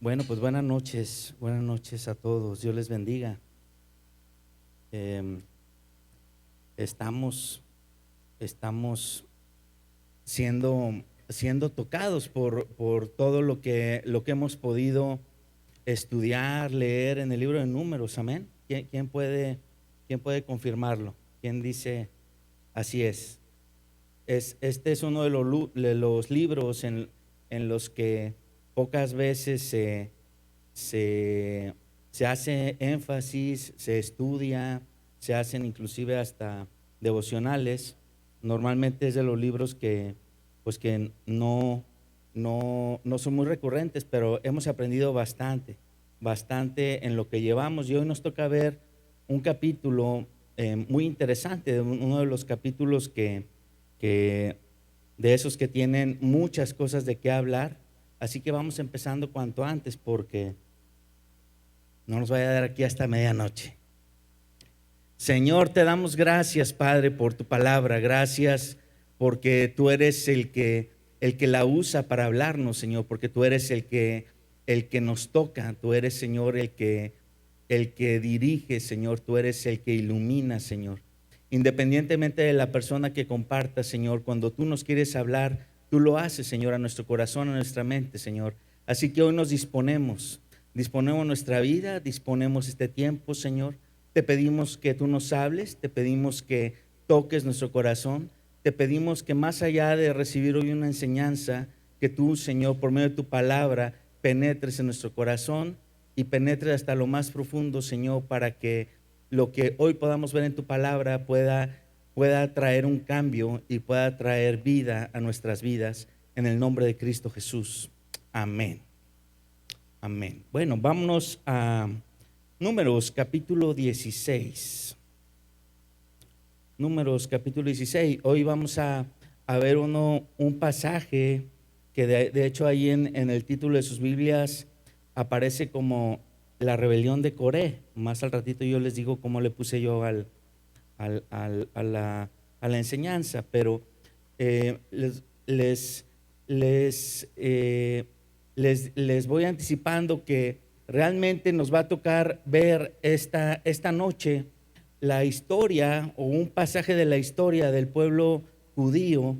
Bueno, pues buenas noches a todos, Dios les bendiga. Em, estamos, estamos siendo tocados por todo lo que hemos podido estudiar, leer en el libro de Números, amén. ¿Quién puede confirmarlo? ¿Quién dice así es? Este es uno de los libros en los que pocas veces se, se hace énfasis, se estudia, se hacen inclusive hasta devocionales. Normalmente es de los libros que no son muy recurrentes, pero hemos aprendido bastante en lo que llevamos. Y hoy nos toca ver un capítulo muy interesante, uno de los capítulos que de esos que tienen muchas cosas de qué hablar. Así que vamos empezando cuanto antes porque no nos vaya a dar aquí hasta medianoche. Señor, te damos gracias, Padre, por tu palabra. Gracias porque tú eres el que la usa para hablarnos, Señor, porque tú eres el que nos toca. Tú eres, Señor, el que dirige, Señor. Tú eres el que ilumina, Señor. Independientemente de la persona que comparta, Señor, cuando tú nos quieres hablar, tú lo haces, Señor, a nuestro corazón, a nuestra mente, Señor. Así que hoy nos disponemos nuestra vida, disponemos este tiempo, Señor. Te pedimos que tú nos hables, te pedimos que toques nuestro corazón, te pedimos que más allá de recibir hoy una enseñanza, que tú, Señor, por medio de tu palabra, penetres en nuestro corazón y penetres hasta lo más profundo, Señor, para que lo que hoy podamos ver en tu palabra pueda traer un cambio y pueda traer vida a nuestras vidas, en el nombre de Cristo Jesús. Amén. Amén. Bueno, vámonos a Números capítulo 16. Números capítulo 16. Hoy vamos a ver un pasaje que de hecho ahí en el título de sus Biblias aparece como la rebelión de Coré. Más al ratito yo les digo cómo le puse yo a la enseñanza, pero les voy anticipando que realmente nos va a tocar ver esta noche la historia o un pasaje de la historia del pueblo judío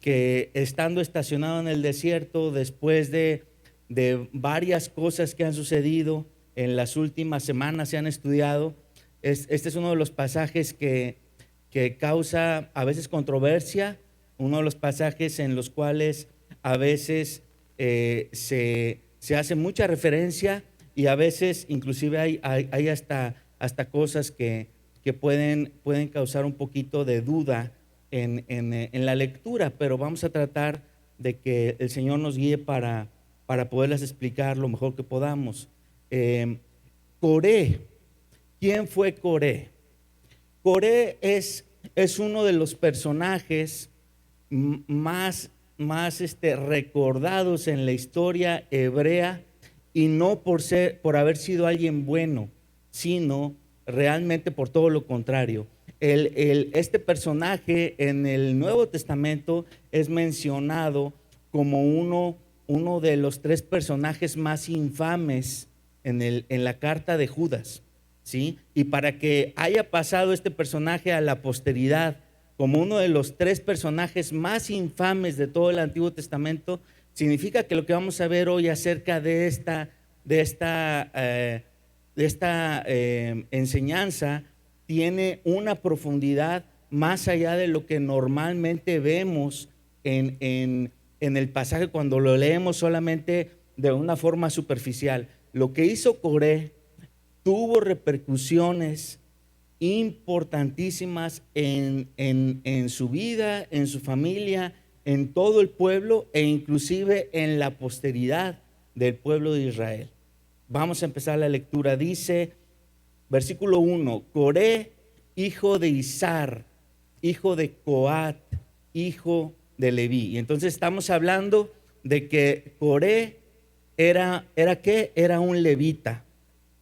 que, estando estacionado en el desierto después de varias cosas que han sucedido en las últimas semanas, se han estudiado. Este es uno de los pasajes que causa a veces controversia, uno de los pasajes en los cuales a veces se hace mucha referencia, y a veces inclusive hay hasta cosas que pueden causar un poquito de duda en la lectura, pero vamos a tratar de que el Señor nos guíe para poderlas explicar lo mejor que podamos. Coré, ¿quién fue Coré? Coré es uno de los personajes más recordados en la historia hebrea, y no por haber sido alguien bueno, sino realmente por todo lo contrario. Este personaje en el Nuevo Testamento es mencionado como uno de los 3 personajes más infames en la carta de Judas, ¿sí? Y para que haya pasado este personaje a la posteridad como uno de los 3 personajes más infames de todo el Antiguo Testamento, significa que lo que vamos a ver hoy acerca de esta enseñanza tiene una profundidad más allá de lo que normalmente vemos en el pasaje cuando lo leemos solamente de una forma superficial. Lo que hizo Coré tuvo repercusiones importantísimas en su vida, en su familia, en todo el pueblo e inclusive en la posteridad del pueblo de Israel. Vamos a empezar la lectura. Dice, versículo 1, Coré, hijo de Izar, hijo de Coat, hijo de Leví. Y entonces estamos hablando de que Coré era ¿qué? Era un levita,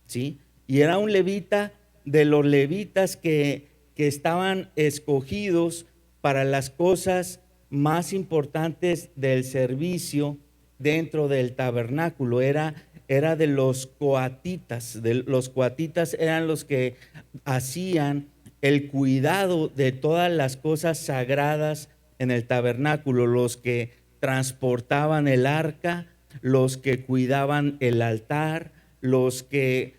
¿sí? Y era un levita de los levitas que estaban escogidos para las cosas más importantes del servicio dentro del tabernáculo. Era era de los coatitas. Los coatitas eran los que hacían el cuidado de todas las cosas sagradas en el tabernáculo, los que transportaban el arca, los que cuidaban el altar, los que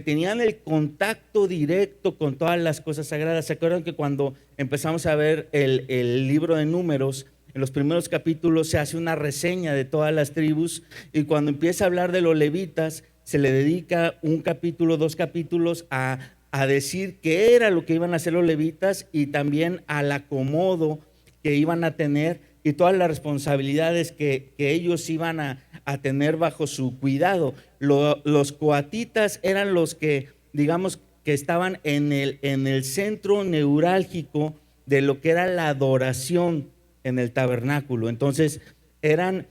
tenían el contacto directo con todas las cosas sagradas. ¿Se acuerdan que cuando empezamos a ver el libro de Números, en los primeros capítulos se hace una reseña de todas las tribus, y cuando empieza a hablar de los levitas, se le dedica un capítulo, 2 capítulos a decir qué era lo que iban a hacer los levitas y también al acomodo que iban a tener y todas las responsabilidades que ellos iban a tener bajo su cuidado. Los coatitas eran los que, digamos, que estaban en el centro neurálgico de lo que era la adoración en el tabernáculo. Entonces eran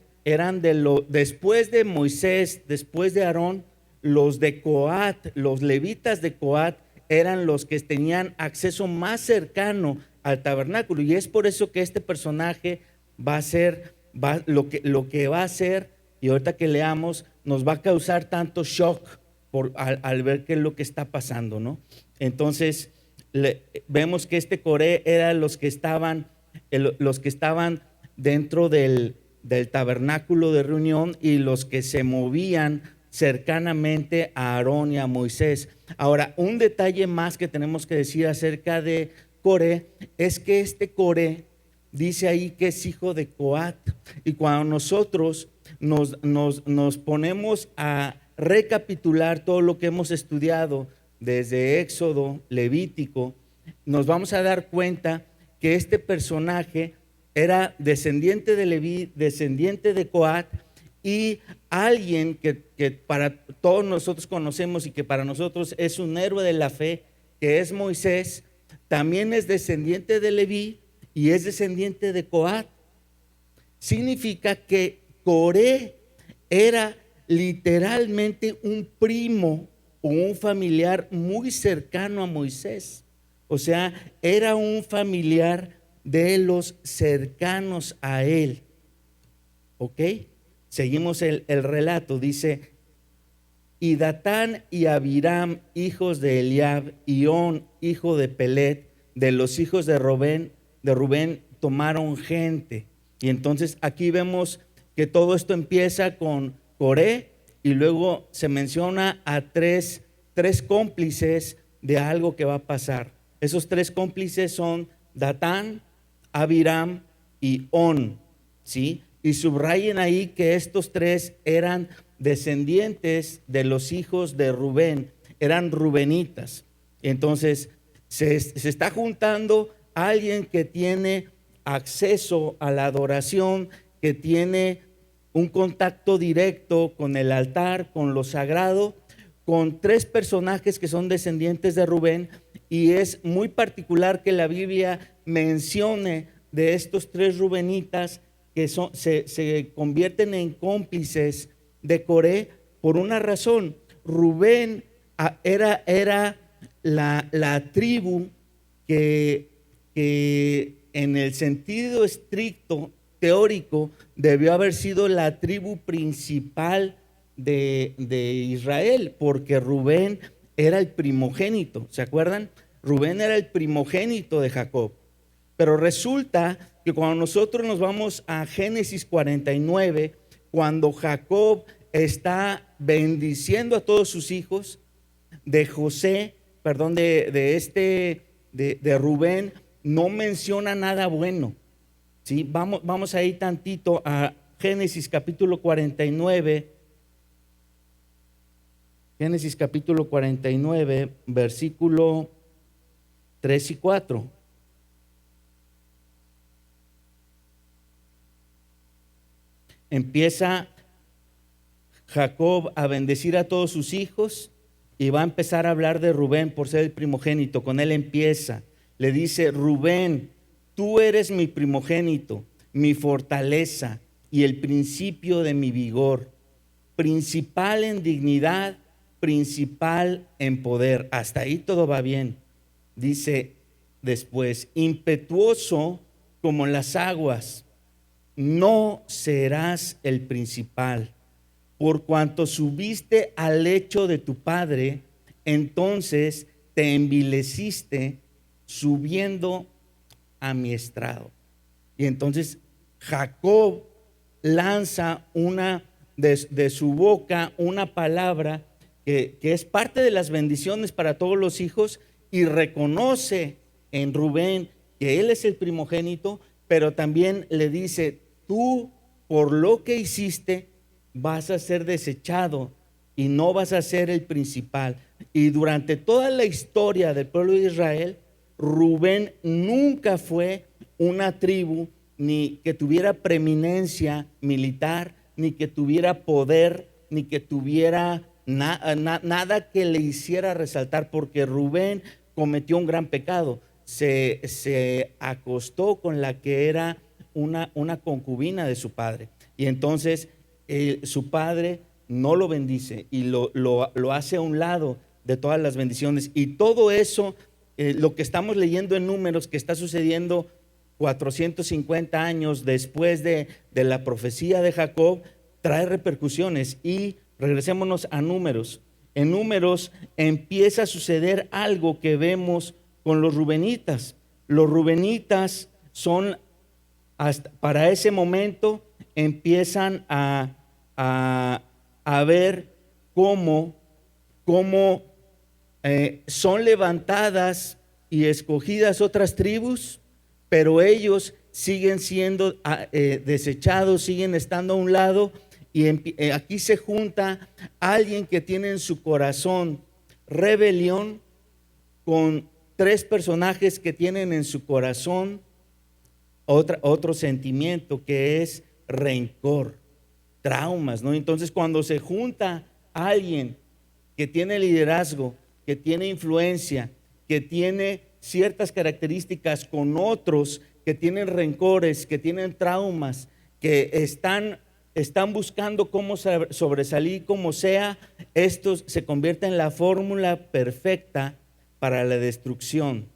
después de Moisés, después de Aarón, los de Coat, los levitas de Coat eran los que tenían acceso más cercano al tabernáculo, y es por eso que este personaje va a ser lo que va a hacer, y ahorita que leamos nos va a causar tanto shock al ver qué es lo que está pasando, ¿no? Entonces vemos que este Coré era los que estaban dentro del tabernáculo de reunión y los que se movían cercanamente a Aarón y a Moisés. Ahora, un detalle más que tenemos que decir acerca de Coré es que este Coré dice ahí que es hijo de Coat, y cuando nosotros nos ponemos a recapitular todo lo que hemos estudiado desde Éxodo, Levítico, nos vamos a dar cuenta que este personaje era descendiente de Leví, descendiente de Coat, y alguien que para todos nosotros conocemos y que para nosotros es un héroe de la fe, que es Moisés, también es descendiente de Leví y es descendiente de Coat. Significa que Coré era literalmente un primo o un familiar muy cercano a Moisés. O sea, era un familiar de los cercanos a él. ¿Ok? Seguimos el relato. Dice: y Datán y Abiram, hijos de Eliab, y On, hijo de Pelet, de los hijos de Rubén, tomaron gente. Y entonces aquí vemos que todo esto empieza con Coré, y luego se menciona a tres cómplices de algo que va a pasar. Esos 3 cómplices son Datán, Abiram y On, ¿sí? Y subrayen ahí que estos 3 eran descendientes de los hijos de Rubén, eran rubenitas. Entonces se está juntando alguien que tiene acceso a la adoración, que tiene un contacto directo con el altar, con lo sagrado, con 3 personajes que son descendientes de Rubén. Y es muy particular que la Biblia mencione de estos 3 rubenitas que se convierten en cómplices de Coré por una razón. Rubén era la tribu que en el sentido estricto, teórico, debió haber sido la tribu principal de Israel, porque Rubén era el primogénito. ¿Se acuerdan? Rubén era el primogénito de Jacob. Pero resulta que cuando nosotros nos vamos a Génesis 49, cuando Jacob está bendiciendo a todos sus hijos, de Rubén, no menciona nada bueno, ¿sí? Vamos a ir tantito a Génesis capítulo 49. Génesis capítulo 49, versículo 3 y 4. Empieza Jacob a bendecir a todos sus hijos y va a empezar a hablar de Rubén por ser el primogénito. Con él empieza. Le dice: Rubén, tú eres mi primogénito, mi fortaleza y el principio de mi vigor, principal en dignidad, principal en poder. Hasta ahí todo va bien. Dice después: impetuoso como las aguas, no serás el principal, por cuanto subiste al lecho de tu padre, entonces te envileciste subiendo a mi estrado. Y entonces Jacob lanza de su boca una palabra que es parte de las bendiciones para todos los hijos, y reconoce en Rubén que él es el primogénito, pero también le dice: tú, por lo que hiciste, vas a ser desechado y no vas a ser el principal. Y durante toda la historia del pueblo de Israel, Rubén nunca fue una tribu ni que tuviera preeminencia militar, ni que tuviera poder, ni que tuviera nada que le hiciera resaltar, porque Rubén cometió un gran pecado. Se acostó con la que era una concubina de su padre, y entonces su padre no lo bendice y lo hace a un lado de todas las bendiciones. Y todo eso, lo que estamos leyendo en Números, que está sucediendo 450 años después de la profecía de Jacob, trae repercusiones. Y regresémonos a Números. En Números empieza a suceder algo que vemos con los rubenitas. Los rubenitas son, hasta para ese momento, empiezan a ver cómo son levantadas y escogidas otras tribus, pero ellos siguen siendo desechados, siguen estando a un lado. Y aquí se junta alguien que tiene en su corazón rebelión con tres personajes que tienen en su corazón otro sentimiento, que es rencor, traumas, ¿no? Entonces, cuando se junta alguien que tiene liderazgo, que tiene influencia, que tiene ciertas características, con otros que tienen rencores, que tienen traumas, que están buscando cómo sobresalir como sea, esto se convierte en la fórmula perfecta para la destrucción.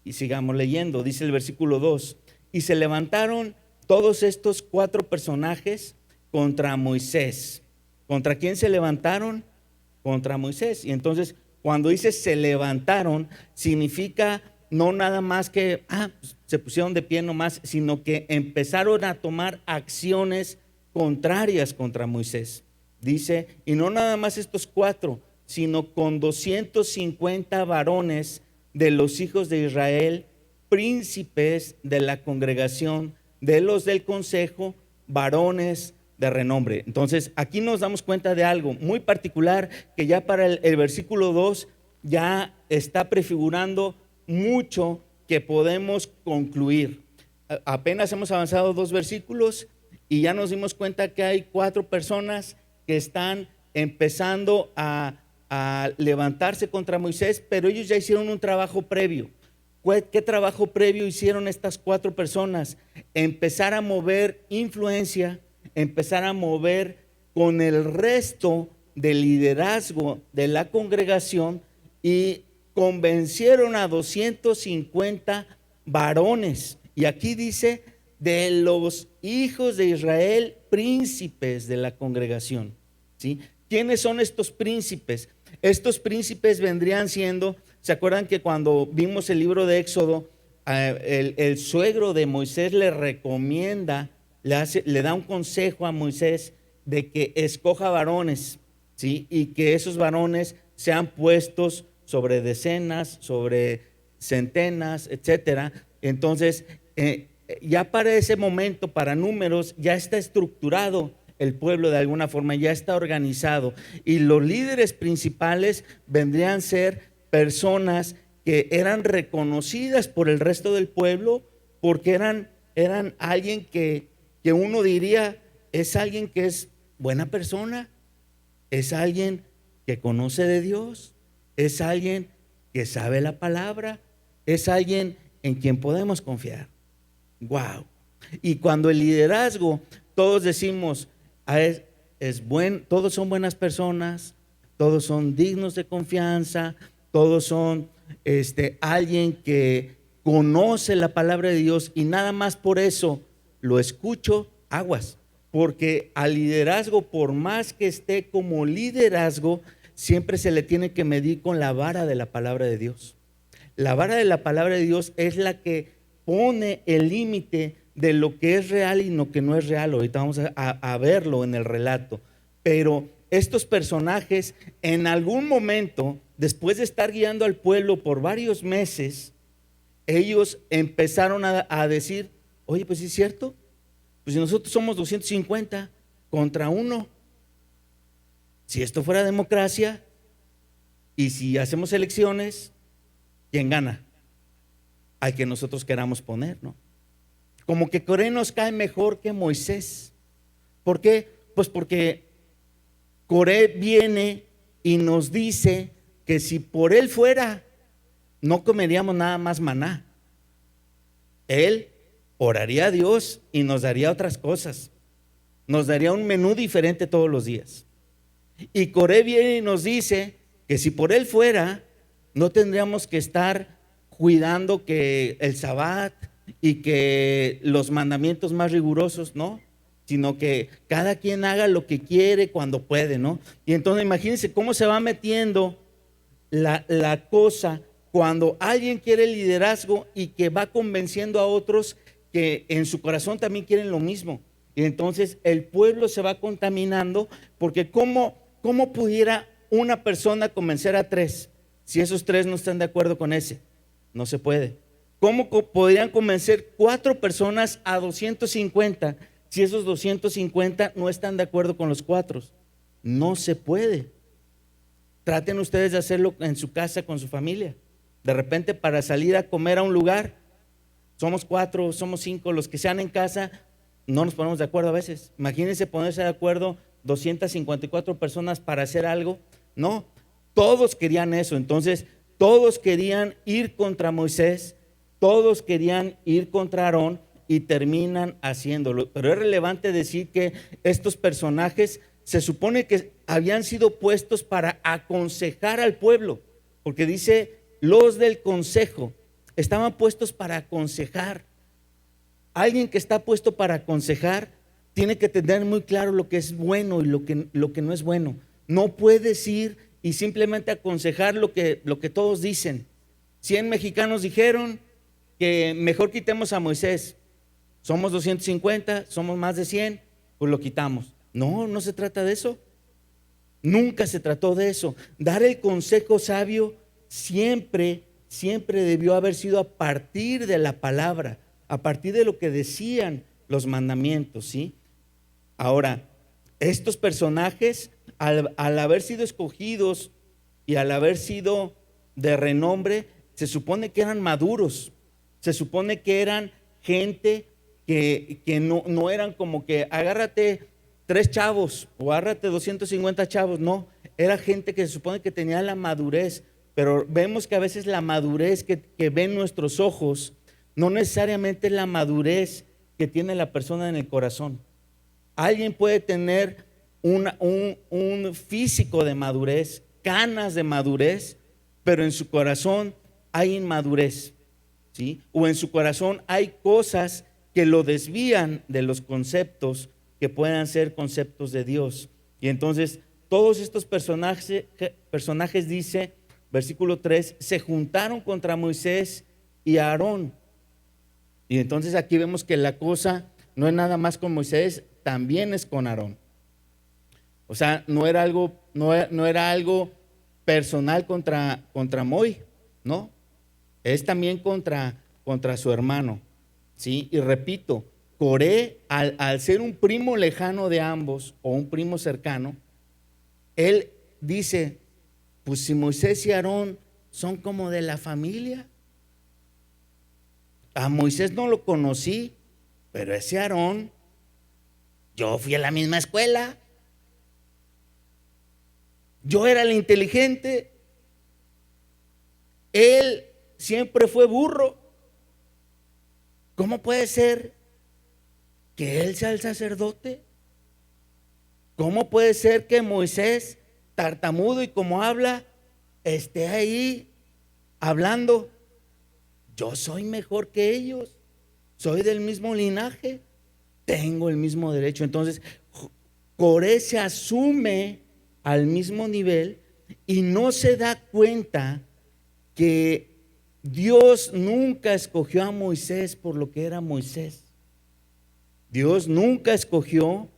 Y sigamos leyendo, dice el versículo 2: y se levantaron todos estos cuatro personajes contra Moisés. ¿Contra quién se levantaron? Contra Moisés. Y entonces, cuando dice se levantaron, significa no nada más que pues, se pusieron de pie nomás, sino que empezaron a tomar acciones contrarias contra Moisés. Dice, y no nada más estos cuatro, sino con 250 varones de los hijos de Israel, príncipes de la congregación, de los del consejo, varones de renombre. Entonces, aquí nos damos cuenta de algo muy particular, que ya para el versículo 2 ya está prefigurando mucho que podemos concluir. Apenas hemos avanzado 2 versículos y ya nos dimos cuenta que hay 4 personas que están empezando a levantarse contra Moisés, pero ellos ya hicieron un trabajo previo. ¿Qué trabajo previo hicieron estas 4 personas? Empezar a mover influencia, empezar a mover con el resto del liderazgo de la congregación, y convencieron a 250 varones. Y aquí dice, de los hijos de Israel, príncipes de la congregación, ¿sí? ¿Quiénes son estos príncipes? Estos príncipes vendrían siendo, ¿se acuerdan que cuando vimos el libro de Éxodo, el suegro de Moisés le recomienda, le da un consejo a Moisés de que escoja varones, ¿sí? Y que esos varones sean puestos sobre decenas, sobre centenas, etcétera. Entonces, ya para ese momento, para Números, ya está estructurado el pueblo de alguna forma, ya está organizado, y los líderes principales vendrían a ser personas que eran reconocidas por el resto del pueblo, porque eran alguien que uno diría, es alguien que es buena persona, es alguien que conoce de Dios, es alguien que sabe la palabra, es alguien en quien podemos confiar. Wow. Y cuando el liderazgo, todos decimos, todos son buenas personas, todos son dignos de confianza, todos son alguien que conoce la palabra de Dios, y nada más por eso lo escucho, aguas, porque al liderazgo, por más que esté como liderazgo, siempre se le tiene que medir con la vara de la palabra de Dios. La vara de la palabra de Dios es la que pone el límite de lo que es real y lo que no es real. Ahorita vamos a verlo en el relato. Pero estos personajes en algún momento, después de estar guiando al pueblo por varios meses, ellos empezaron a decir, oye, pues sí es cierto, pues si nosotros somos 250 contra uno, si esto fuera democracia y si hacemos elecciones, ¿quién gana? Al que nosotros queramos poner, ¿no? Como que Coré nos cae mejor que Moisés. ¿Por qué? Pues porque Coré viene y nos dice que si por él fuera, no comeríamos nada más maná. Él oraría a Dios y nos daría otras cosas. Nos daría un menú diferente todos los días. Y Coré viene y nos dice que si por él fuera, no tendríamos que estar cuidando que el Sabbat y que los mandamientos más rigurosos, ¿no? Sino que cada quien haga lo que quiere cuando puede, ¿no? Y entonces imagínense cómo se va metiendo la cosa cuando alguien quiere liderazgo y que va convenciendo a otros que en su corazón también quieren lo mismo. Y entonces el pueblo se va contaminando, porque ¿cómo pudiera una persona convencer a tres si esos tres no están de acuerdo con ese? No se puede. ¿Cómo podrían convencer 4 personas a 250 si esos 250 no están de acuerdo con los 4? No se puede. Traten ustedes de hacerlo en su casa con su familia. De repente, para salir a comer a un lugar, somos 4, somos 5, los que sean en casa, no nos ponemos de acuerdo a veces. Imagínense ponerse de acuerdo 254 personas para hacer algo. No, todos querían eso. Entonces todos querían ir contra Moisés, todos querían ir contra Aarón y terminan haciéndolo. Pero es relevante decir que estos personajes se supone que habían sido puestos para aconsejar al pueblo, porque dice los del consejo, estaban puestos para aconsejar. Alguien que está puesto para aconsejar tiene que tener muy claro lo que es bueno y lo que no es bueno. No puedes ir y simplemente aconsejar lo que todos dicen. 100 mexicanos dijeron que mejor quitemos a Moisés. Somos 250, somos más de 100, pues lo quitamos. No, no se trata de eso. Nunca se trató de eso. Dar el consejo sabio siempre debió haber sido a partir de la palabra, a partir de lo que decían los mandamientos, ¿sí? Ahora, estos personajes, al haber sido escogidos y al haber sido de renombre, se supone que eran maduros, se supone que eran gente que no eran como que agárrate 3 chavos o agárrate 250 chavos, no, era gente que se supone que tenía la madurez, pero vemos que a veces la madurez que ven nuestros ojos no necesariamente es la madurez que tiene la persona en el corazón. Alguien puede tener un físico de madurez, canas de madurez, pero en su corazón hay inmadurez, ¿sí? O en su corazón hay cosas que lo desvían de los conceptos que puedan ser conceptos de Dios. Y entonces todos estos personajes dice, versículo 3, se juntaron contra Moisés y Aarón. Y entonces aquí vemos que la cosa no es nada más con Moisés, también es con Aarón. O sea, no era algo personal contra Moy, ¿no? Es también contra su hermano, ¿sí? Y repito, Coré, al ser un primo lejano de ambos o un primo cercano, él dice, pues si Moisés y Aarón son como de la familia, a Moisés no lo conocí, pero ese Aarón, yo fui a la misma escuela, yo era el inteligente, él siempre fue burro. ¿Cómo puede ser que él sea el sacerdote? ¿Cómo puede ser que Moisés, tartamudo y como habla, esté ahí hablando? Yo soy mejor que ellos, soy del mismo linaje, tengo el mismo derecho. Entonces, Coré se asume al mismo nivel y no se da cuenta que Dios nunca escogió a Moisés por lo que era Moisés. Dios nunca escogió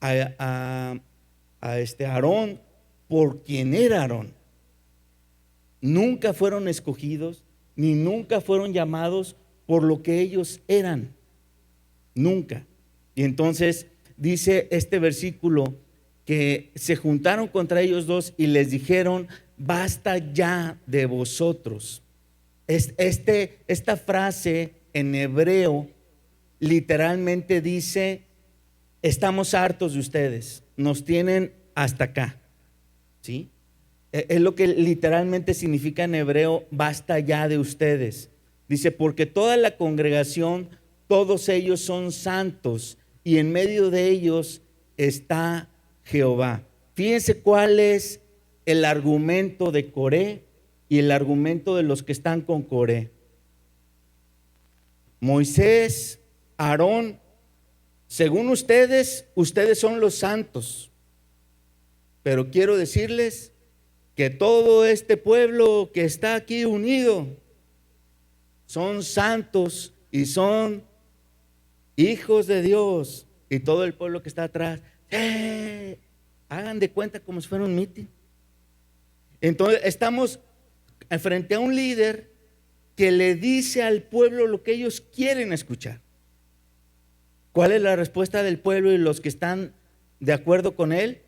a Aarón por quien era Aarón. Nunca fueron escogidos, ni nunca fueron llamados por lo que ellos eran. Nunca. Y entonces dice este versículo que se juntaron contra ellos dos y les dijeron: basta ya de vosotros. Esta frase en hebreo literalmente dice: estamos hartos de ustedes, nos tienen hasta acá. ¿Sí? Es lo que literalmente significa en hebreo: basta ya de ustedes. Dice: porque toda la congregación, todos ellos son santos, y en medio de ellos está Jehová. Fíjense cuál es el argumento de Coré y el argumento de los que están con Coré. Moisés, Aarón, según ustedes son los santos, pero quiero decirles que todo este pueblo que está aquí unido son santos y son hijos de Dios. Y todo el pueblo que está atrás, hagan de cuenta como si fuera un mitin. Entonces estamos frente a un líder que le dice al pueblo lo que ellos quieren escuchar. ¿Cuál es la respuesta del pueblo y los que están de acuerdo con él?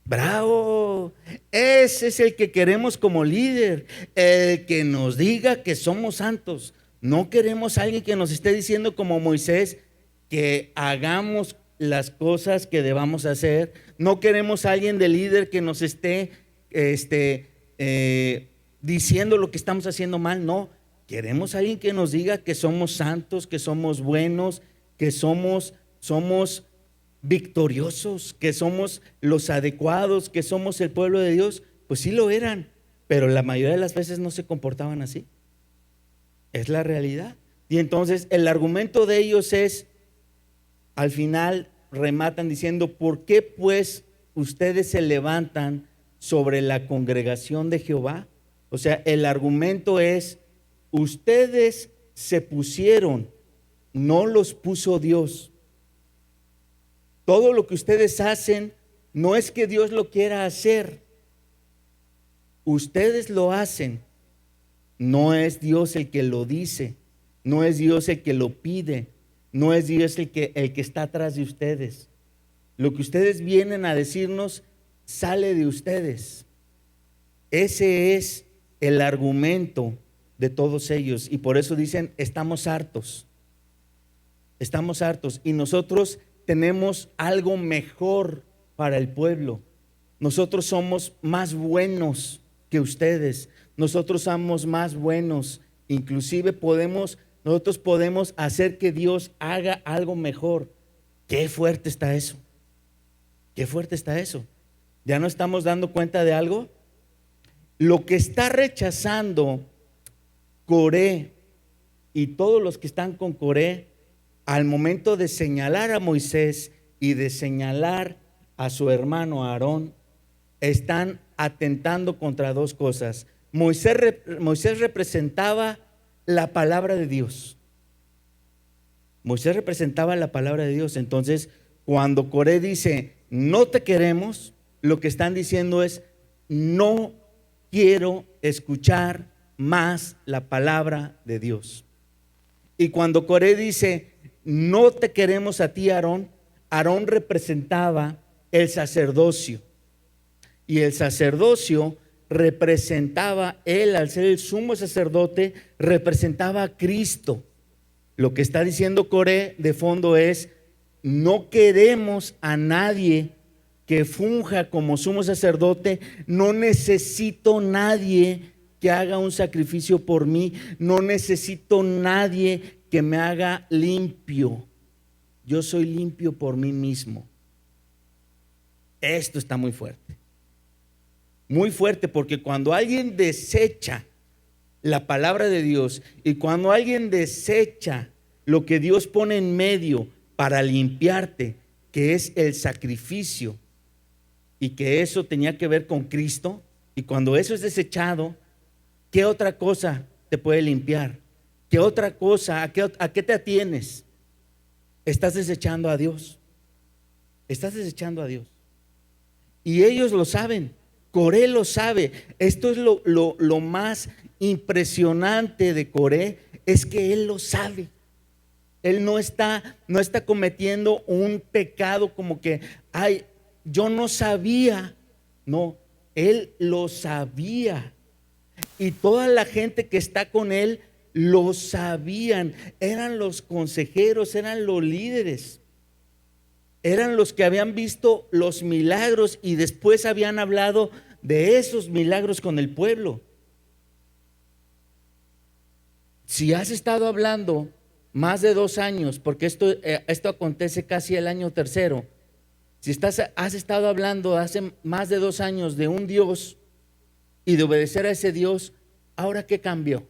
Bravo, ese es el que queremos como líder, el que nos diga que somos santos. No queremos a alguien que nos esté diciendo como Moisés que hagamos las cosas que debamos hacer. No queremos a alguien de líder que nos esté diciendo lo que estamos haciendo mal. No, queremos a alguien que nos diga que somos santos, que somos buenos, que somos victoriosos, que somos los adecuados, que somos el pueblo de Dios. Pues sí lo eran, pero la mayoría de las veces no se comportaban así. Es la realidad. Y entonces el argumento de ellos es, al final rematan diciendo: ¿por qué pues ustedes se levantan sobre la congregación de Jehová? O sea, el argumento es: ustedes se pusieron, no los puso Dios. Todo lo que ustedes hacen no es que Dios lo quiera hacer, ustedes lo hacen. No es Dios el que lo dice, no es Dios el que lo pide, no es Dios el que está atrás de ustedes. Lo que ustedes vienen a decirnos sale de ustedes. Ese es el argumento de todos ellos, y por eso dicen: estamos hartos. Estamos hartos, y nosotros tenemos algo mejor para el pueblo. Nosotros somos más buenos que ustedes. Nosotros somos más buenos. Inclusive nosotros podemos hacer que Dios haga algo mejor. Qué fuerte está eso. Qué fuerte está eso. ¿Ya no estamos dando cuenta de algo? Lo que está rechazando Coré y todos los que están con Coré al momento de señalar a Moisés y de señalar a su hermano Aarón, están atentando contra dos cosas. Moisés representaba la palabra de Dios. Moisés representaba la palabra de Dios. Entonces, cuando Coré dice: no te queremos, lo que están diciendo es: no quiero escuchar más la palabra de Dios. Y cuando Coré dice: no te queremos a ti, Aarón, Aarón representaba el sacerdocio. Y el sacerdocio representaba, él al ser el sumo sacerdote, representaba a Cristo. Lo que está diciendo Coré de fondo es: no queremos a nadie que funja como sumo sacerdote. No necesito nadie que haga un sacrificio por mí. No necesito nadie que me haga limpio. Yo soy limpio por mí mismo. Esto está muy fuerte. Muy fuerte, porque cuando alguien desecha la palabra de Dios y cuando alguien desecha lo que Dios pone en medio para limpiarte, que es el sacrificio, y que eso tenía que ver con Cristo. Y cuando eso es desechado, ¿qué otra cosa te puede limpiar? ¿Qué otra cosa? ¿A qué te atienes? Estás desechando a Dios. Estás desechando a Dios. Y ellos lo saben. Coré lo sabe. Esto es lo más impresionante de Coré, es que él lo sabe. Él no está cometiendo un pecado como que, ay, yo no sabía. No, él lo sabía. Y toda la gente que está con él lo sabían. Eran los consejeros, eran los líderes. Eran los que habían visto los milagros y después habían hablado de esos milagros con el pueblo. Si has estado hablando más de 2 años, porque esto acontece casi el año tercero, si has estado hablando hace más de 2 años de un Dios y de obedecer a ese Dios, ¿ahora qué cambió?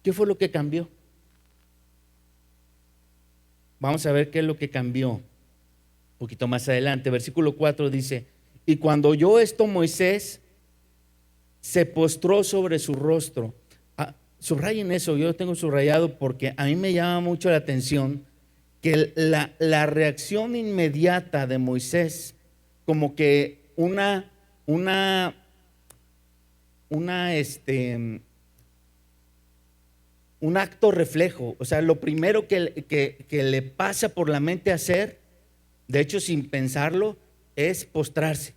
¿Qué fue lo que cambió? Vamos a ver qué es lo que cambió un poquito más adelante. Versículo 4 dice: y cuando oyó esto Moisés se postró sobre su rostro. Subrayen eso, yo lo tengo subrayado porque a mí me llama mucho la atención que la reacción inmediata de Moisés, como que un acto reflejo, o sea, lo primero que le pasa por la mente hacer, de hecho sin pensarlo, es postrarse.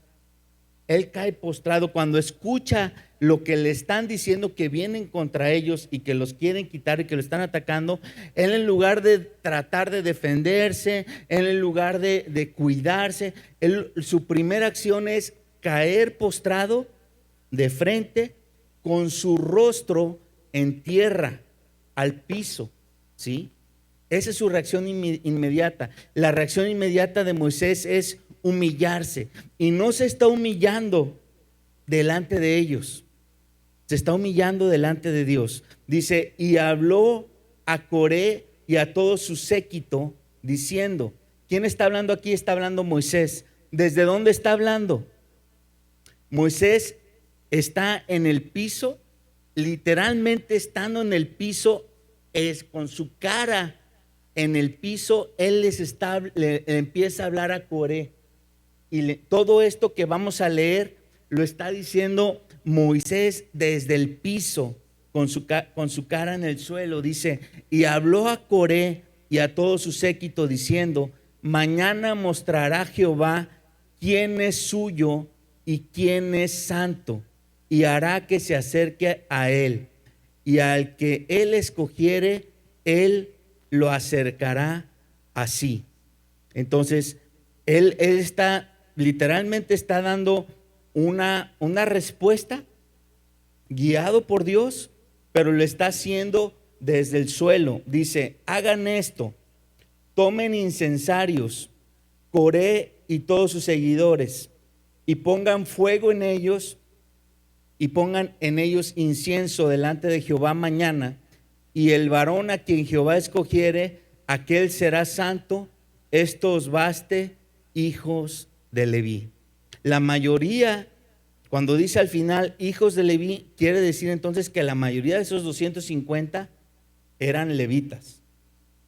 Él cae postrado cuando escucha lo que le están diciendo, que vienen contra ellos y que los quieren quitar y que lo están atacando. Él, en lugar de tratar de defenderse, él, en lugar de cuidarse, su primera acción es caer postrado de frente con su rostro en tierra, al piso, ¿sí? Esa es su reacción inmediata. La reacción inmediata de Moisés es humillarse, y no se está humillando delante de ellos, se está humillando delante de Dios. Dice: y habló a Coré y a todo su séquito diciendo. ¿Quién está hablando aquí? Está hablando Moisés. ¿Desde dónde está hablando? Moisés está en el piso, literalmente estando en el piso, es con su cara en el piso. Él le empieza a hablar a Coré. Y todo esto que vamos a leer lo está diciendo Moisés desde el piso, con su cara en el suelo. Dice: y habló a Coré y a todo su séquito diciendo: mañana mostrará Jehová quién es suyo y quién es santo, y hará que se acerque a él, y al que él escogiere, él lo acercará así. Entonces, él literalmente está dando una respuesta guiado por Dios, pero lo está haciendo desde el suelo. Dice: hagan esto, tomen incensarios, Coré y todos sus seguidores, y pongan fuego en ellos, y pongan en ellos incienso delante de Jehová mañana, y el varón a quien Jehová escogiere, aquel será santo. Esto os baste, hijos de Leví. La mayoría, cuando dice al final hijos de Leví, quiere decir entonces que la mayoría de esos 250 eran levitas.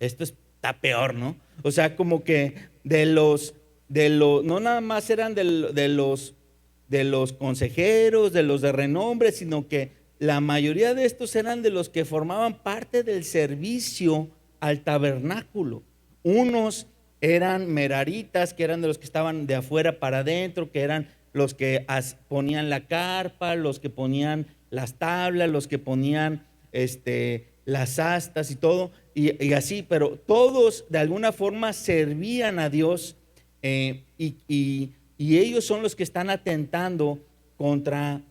Esto está peor, ¿no? O sea, como que no nada más eran de los consejeros, de los de renombre, sino que la mayoría de estos eran de los que formaban parte del servicio al tabernáculo. Unos eran meraritas, que eran de los que estaban de afuera para adentro, que eran los que ponían la carpa, los que ponían las tablas, los que ponían las astas y todo, y así, pero todos de alguna forma servían a Dios, y ellos son los que están atentando contra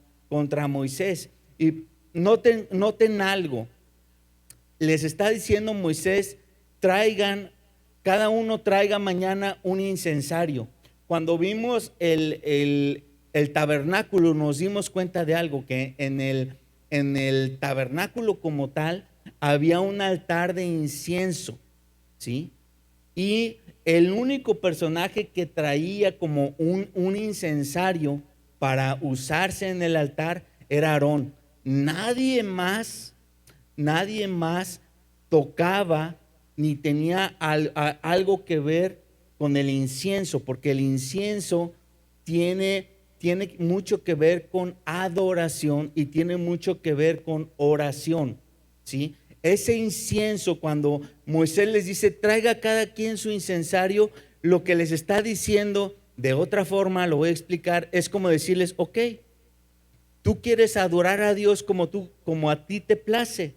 Moisés. Y noten algo, les está diciendo Moisés: cada uno traiga mañana un incensario. Cuando vimos el tabernáculo, nos dimos cuenta de algo, que en el tabernáculo como tal había un altar de incienso, ¿sí? Y el único personaje que traía como un incensario para usarse en el altar era Aarón. Nadie más tocaba ni tenía algo que ver con el incienso, porque el incienso tiene mucho que ver con adoración y tiene mucho que ver con oración, ¿sí? Ese incienso, cuando Moisés les dice, traiga cada quien su incensario, lo que les está diciendo, de otra forma, lo voy a explicar, es como decirles, ok, tú quieres adorar a Dios como a ti te place,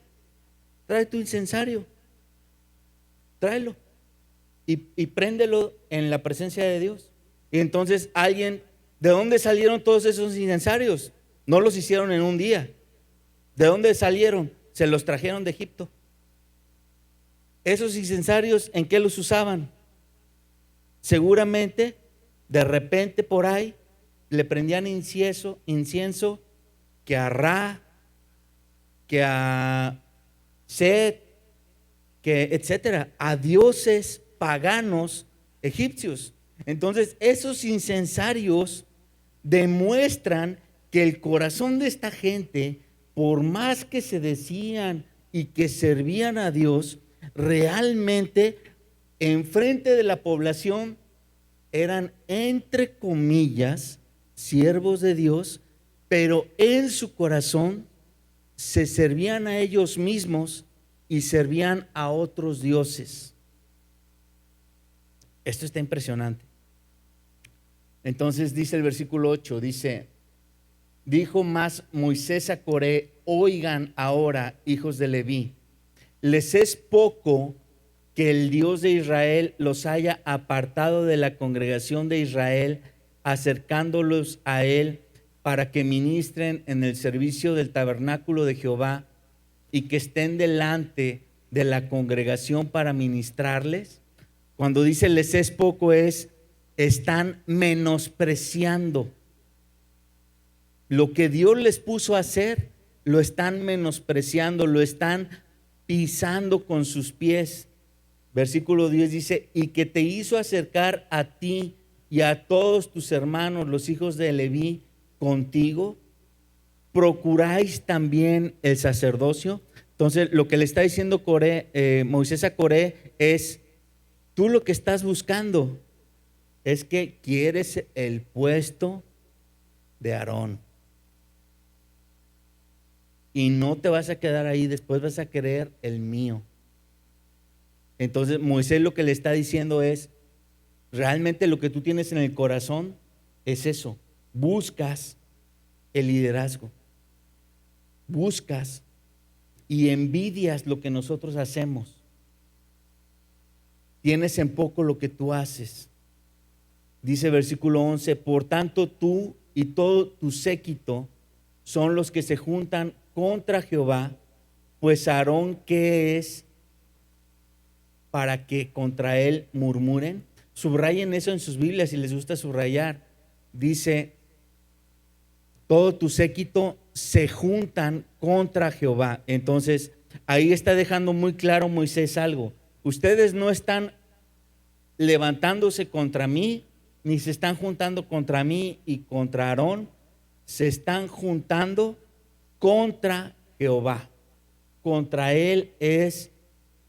trae tu incensario, tráelo y préndelo en la presencia de Dios. Y entonces ¿de dónde salieron todos esos incensarios? No los hicieron en un día. ¿De dónde salieron? Se los trajeron de Egipto. Esos incensarios, ¿en qué los usaban? Seguramente, de repente por ahí, le prendían incienso que a Ra, que a Set, que etcétera, a dioses paganos egipcios. Entonces, esos incensarios demuestran que el corazón de esta gente, por más que se decían y que servían a Dios, realmente enfrente de la población eran, entre comillas, siervos de Dios, pero en su corazón se servían a ellos mismos y servían a otros dioses. Esto está impresionante. Entonces dice el versículo 8, dijo más Moisés a Coré, oigan ahora, hijos de Leví, les es poco que el Dios de Israel los haya apartado de la congregación de Israel, acercándolos a él para que ministren en el servicio del tabernáculo de Jehová y que estén delante de la congregación para ministrarles. Cuando dice les es poco, están menospreciando lo que Dios les puso a hacer, lo están menospreciando, lo están pisando con sus pies. Versículo 10 dice, y que te hizo acercar a ti y a todos tus hermanos, los hijos de Leví, contigo, procuráis también el sacerdocio. Entonces, lo que le está diciendo Moisés a Coré es, tú lo que estás buscando es que quieres el puesto de Aarón. Y no te vas a quedar ahí, después vas a querer el mío. Entonces Moisés lo que le está diciendo es, realmente lo que tú tienes en el corazón es eso, buscas el liderazgo, buscas y envidias lo que nosotros hacemos, tienes en poco lo que tú haces. Dice versículo 11, por tanto tú y todo tu séquito son los que se juntan contra Jehová, pues Aarón, ¿qué es para que contra él murmuren? Subrayen eso en sus Biblias si les gusta subrayar. Dice, todo tu séquito se juntan contra Jehová. Entonces, ahí está dejando muy claro Moisés algo. Ustedes no están levantándose contra mí, ni se están juntando contra mí y contra Aarón, se están juntando contra Jehová. Contra él es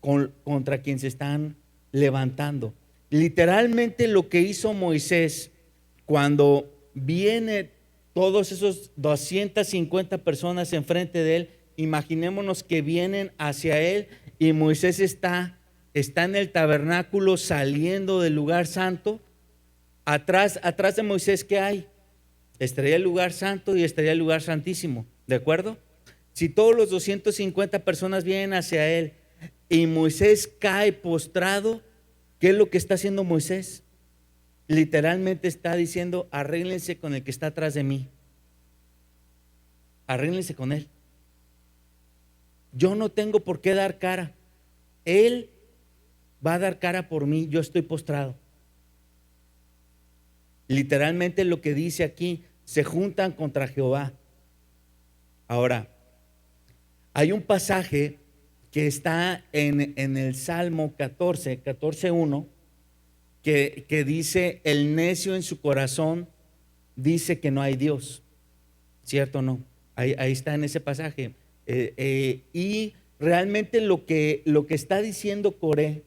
contra quien se están levantando. Literalmente lo que hizo Moisés cuando viene todos esos 250 personas enfrente de él, imaginémonos que vienen hacia él y Moisés está en el tabernáculo saliendo del lugar santo. Atrás de Moisés, ¿qué hay? Estaría el lugar santo y estaría el lugar santísimo, ¿de acuerdo? Si todos los 250 personas vienen hacia él y Moisés cae postrado, ¿qué es lo que está haciendo Moisés? Literalmente está diciendo, arréglense con el que está atrás de mí, arréglense con él. Yo no tengo por qué dar cara, él va a dar cara por mí, yo estoy postrado. Literalmente lo que dice aquí, se juntan contra Jehová. Ahora, hay un pasaje que está en el Salmo 14:1, que dice: el necio en su corazón dice que no hay Dios. ¿Cierto o no? Ahí está en ese pasaje. Y realmente lo que está diciendo Coré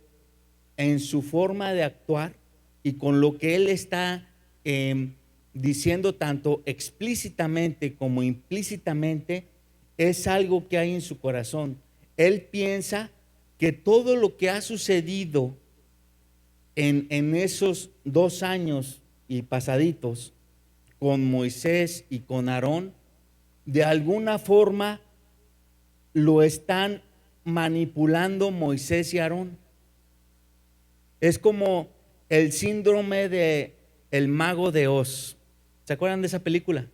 en su forma de actuar y con lo que él está diciendo tanto explícitamente como implícitamente, es algo que hay en su corazón. Él piensa que todo lo que ha sucedido en esos 2 años y pasaditos con Moisés y con Aarón, de alguna forma lo están manipulando Moisés y Aarón. Es como el síndrome de el mago de Oz. ¿Se acuerdan de esa película?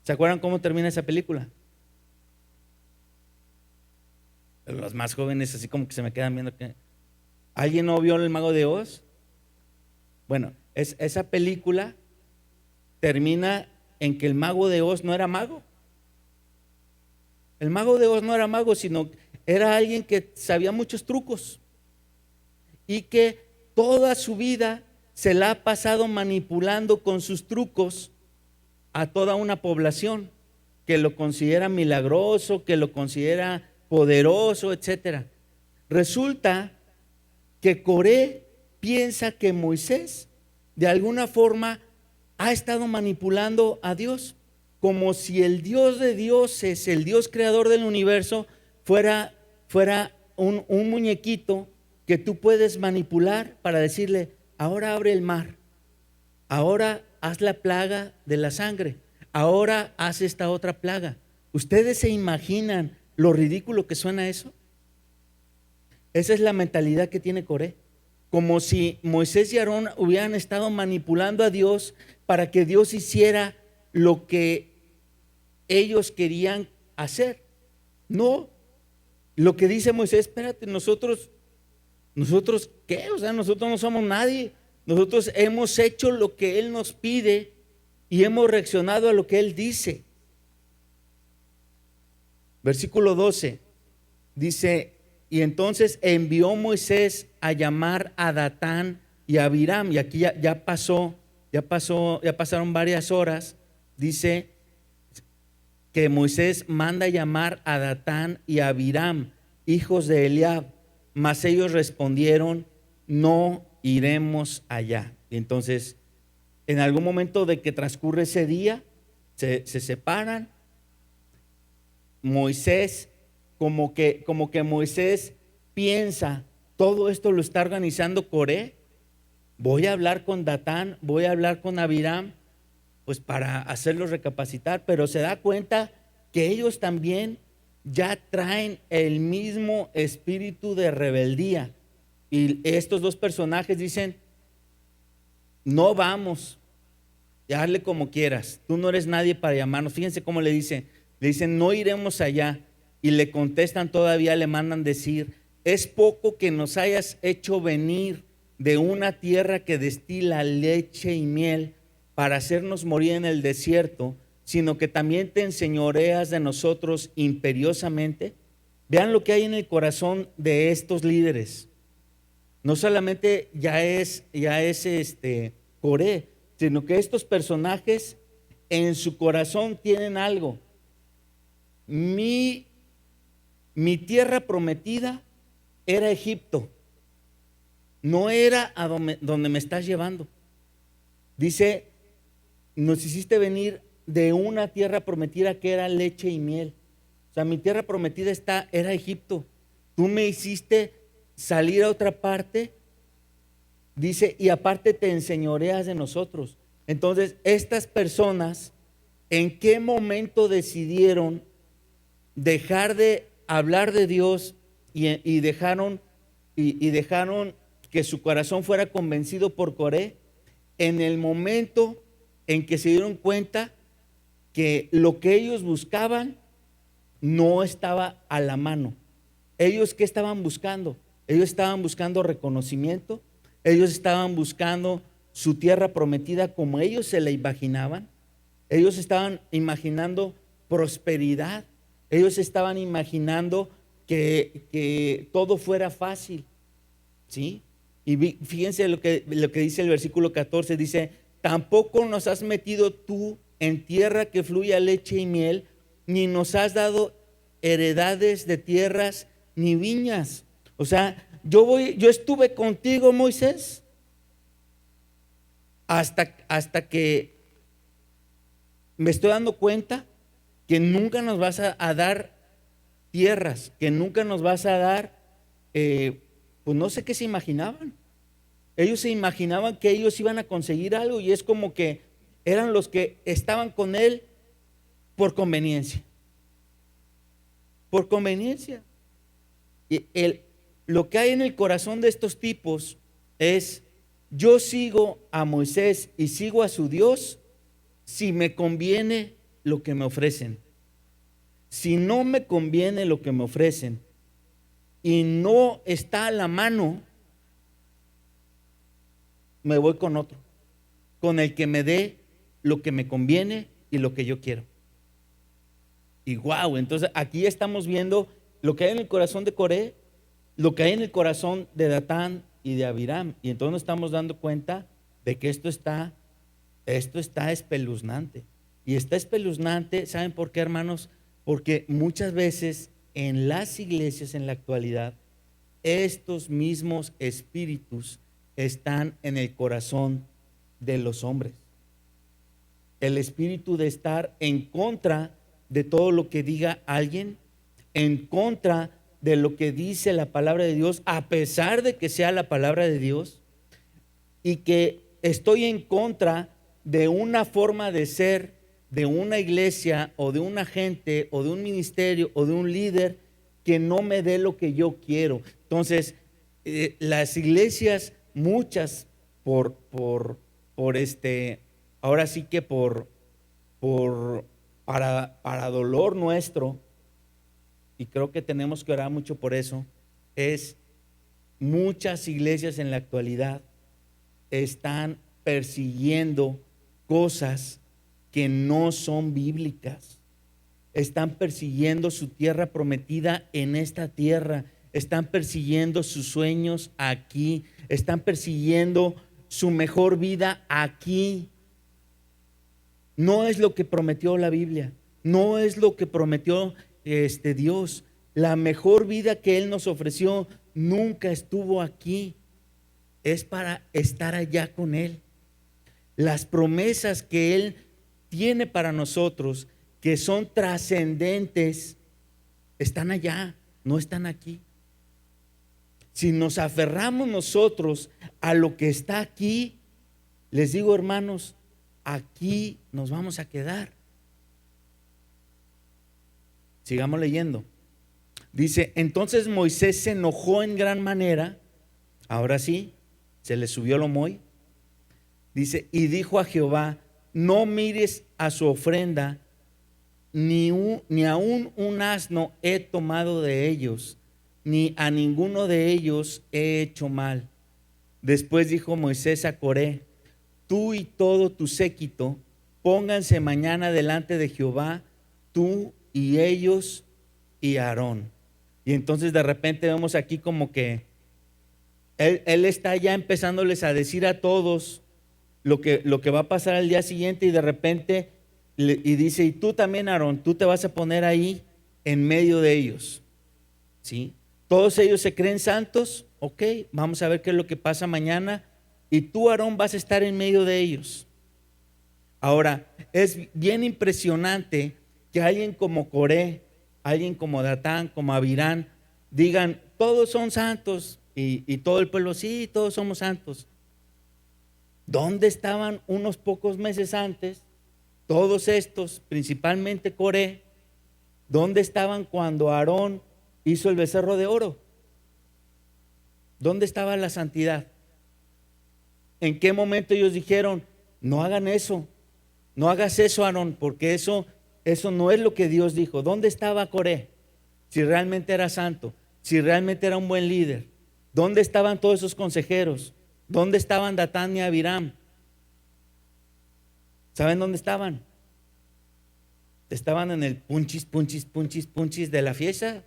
¿Se acuerdan cómo termina esa película? Los más jóvenes así como que se me quedan viendo que... ¿Alguien no vio el mago de Oz? Bueno, esa película termina en que el mago de Oz no era mago. El mago de Oz no era mago, sino era alguien que sabía muchos trucos y que toda su vida se la ha pasado manipulando con sus trucos a toda una población que lo considera milagroso, que lo considera poderoso, etcétera. Resulta que Coré piensa que Moisés de alguna forma ha estado manipulando a Dios, como si el Dios de dioses, el Dios creador del universo, fuera un muñequito que tú puedes manipular para decirle: ahora abre el mar, ahora haz la plaga de la sangre, ahora haz esta otra plaga. ¿Ustedes se imaginan lo ridículo que suena eso? Esa es la mentalidad que tiene Coré, como si Moisés y Aarón hubieran estado manipulando a Dios para que Dios hiciera lo que ellos querían hacer. No, lo que dice Moisés: espérate, nosotros ¿qué? O sea, nosotros no somos nadie. Nosotros hemos hecho lo que Él nos pide y hemos reaccionado a lo que Él dice. Versículo 12 dice: y entonces envió Moisés a llamar a Datán y a Abiram. Y aquí ya pasaron varias horas. Dice que Moisés manda llamar a Datán y a Abiram, hijos de Eliab, mas ellos respondieron: no iremos allá. Y entonces, en algún momento de que transcurre ese día, se separan. Moisés, como que Moisés piensa: todo esto lo está organizando Coré, voy a hablar con Datán, voy a hablar con Abiram, pues para hacerlos recapacitar. Pero se da cuenta que ellos también ya traen el mismo espíritu de rebeldía, y estos dos personajes dicen: no vamos, hazle como quieras, tú no eres nadie para llamarnos. Fíjense cómo le dicen: no iremos allá. Y le contestan todavía, le mandan decir: es poco que nos hayas hecho venir de una tierra que destila leche y miel para hacernos morir en el desierto, sino que también te enseñoreas de nosotros imperiosamente. Vean lo que hay en el corazón de estos líderes. No solamente ya es Coré, sino que estos personajes en su corazón tienen algo. Mi tierra prometida era Egipto, no era a donde me estás llevando. Dice: nos hiciste venir de una tierra prometida que era leche y miel. O sea, mi tierra prometida era Egipto. Tú me hiciste salir a otra parte. Dice: y aparte te enseñoreas de nosotros. Entonces, estas personas, ¿en qué momento decidieron dejar de hablar de Dios y dejaron que su corazón fuera convencido por Coré? En el momento en que se dieron cuenta que lo que ellos buscaban no estaba a la mano. ¿Ellos qué estaban buscando? Ellos estaban buscando reconocimiento, ellos estaban buscando su tierra prometida como ellos se la imaginaban, ellos estaban imaginando prosperidad, ellos estaban imaginando que todo fuera fácil, ¿sí? Y fíjense lo que dice el versículo 14, dice, tampoco nos has metido tú en tierra que fluya leche y miel, ni nos has dado heredades de tierras ni viñas. O sea, yo estuve contigo, Moisés, hasta que me estoy dando cuenta que nunca nos vas a dar tierras, que nunca nos vas a dar, pues no sé qué se imaginaban. Ellos se imaginaban que ellos iban a conseguir algo y es como que eran los que estaban con él por conveniencia. Por conveniencia. Y lo que hay en el corazón de estos tipos es, yo sigo a Moisés y sigo a su Dios si me conviene lo que me ofrecen. Si no me conviene lo que me ofrecen y no está a la mano, me voy con otro, con el que me dé lo que me conviene y lo que yo quiero. Y wow, entonces aquí estamos viendo lo que hay en el corazón de Coré, lo que hay en el corazón de Datán y de Abiram. Y entonces nos estamos dando cuenta de que esto está espeluznante. Y está espeluznante, ¿saben por qué, hermanos? Porque muchas veces en las iglesias en la actualidad, estos mismos espíritus están en el corazón de los hombres. El espíritu de estar en contra de todo lo que diga alguien, en contra de lo que dice la palabra de Dios, a pesar de que sea la palabra de Dios, y que estoy en contra de una forma de ser de una iglesia o de una gente o de un ministerio o de un líder que no me dé lo que yo quiero. Entonces, las iglesias, muchas ahora sí que para dolor nuestro, y creo que tenemos que orar mucho por eso, es muchas iglesias en la actualidad están persiguiendo cosas que no son bíblicas. Están persiguiendo su tierra prometida en esta tierra. Están persiguiendo sus sueños aquí. Están persiguiendo su mejor vida aquí. No es lo que prometió la Biblia. No es lo que prometió Dios. La mejor vida que Él nos ofreció nunca estuvo aquí. Es para estar allá con Él. Las promesas que Él tiene para nosotros, que son trascendentes, están allá, no están aquí. Si nos aferramos nosotros a lo que está aquí, les digo, hermanos, aquí nos vamos a quedar. Sigamos leyendo. Dice, entonces Moisés se enojó en gran manera. Ahora sí, se le subió el homoy. Dice, y dijo a Jehová, no mires a su ofrenda, ni aún un asno he tomado de ellos, ni a ninguno de ellos he hecho mal. Después dijo Moisés a Coré, tú y todo tu séquito, pónganse mañana delante de Jehová, tú y ellos y Aarón. Y entonces de repente vemos aquí como que él está ya empezándoles a decir a todos lo que va a pasar al día siguiente, y de repente y dice, y tú también, Aarón, tú te vas a poner ahí en medio de ellos, ¿sí? Todos ellos se creen santos, ok, vamos a ver qué es lo que pasa mañana, y tú, Aarón, vas a estar en medio de ellos. Ahora, es bien impresionante que alguien como Coré, alguien como Datán, como Abiram, digan, todos son santos, y todo el pueblo, sí, todos somos santos. ¿Dónde estaban unos pocos meses antes todos estos, principalmente Coré? ¿Dónde estaban cuando Aarón hizo el becerro de oro? ¿Dónde estaba la santidad? ¿En qué momento ellos dijeron, no hagan eso, no hagas eso, Aarón, porque eso no es lo que Dios dijo? ¿Dónde estaba Coré? Si realmente era santo, si realmente era un buen líder. ¿Dónde estaban todos esos consejeros? ¿Dónde estaban Datán y Abiram? ¿Saben dónde estaban? Estaban en el punchis de la fiesta.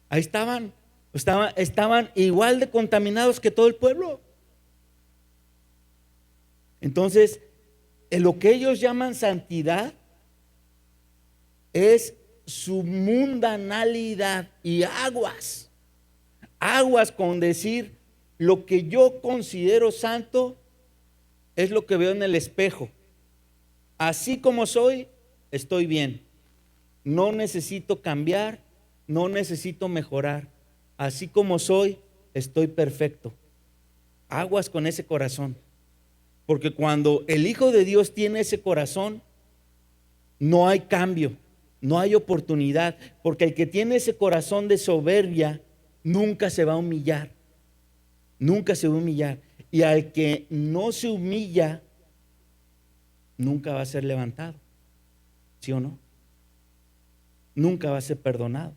Ahí estaban igual de contaminados que todo el pueblo. Entonces, en lo que ellos llaman santidad es su mundanalidad y aguas con decir lo que yo considero santo es lo que veo en el espejo. Así como soy, estoy bien. No necesito cambiar, no necesito mejorar. Así como soy, estoy perfecto. Aguas con ese corazón. Porque cuando el Hijo de Dios tiene ese corazón, no hay cambio, no hay oportunidad. Porque el que tiene ese corazón de soberbia nunca se va a humillar. Nunca se va a humillar. Y al que no se humilla, nunca va a ser levantado. ¿Sí o no? Nunca va a ser perdonado.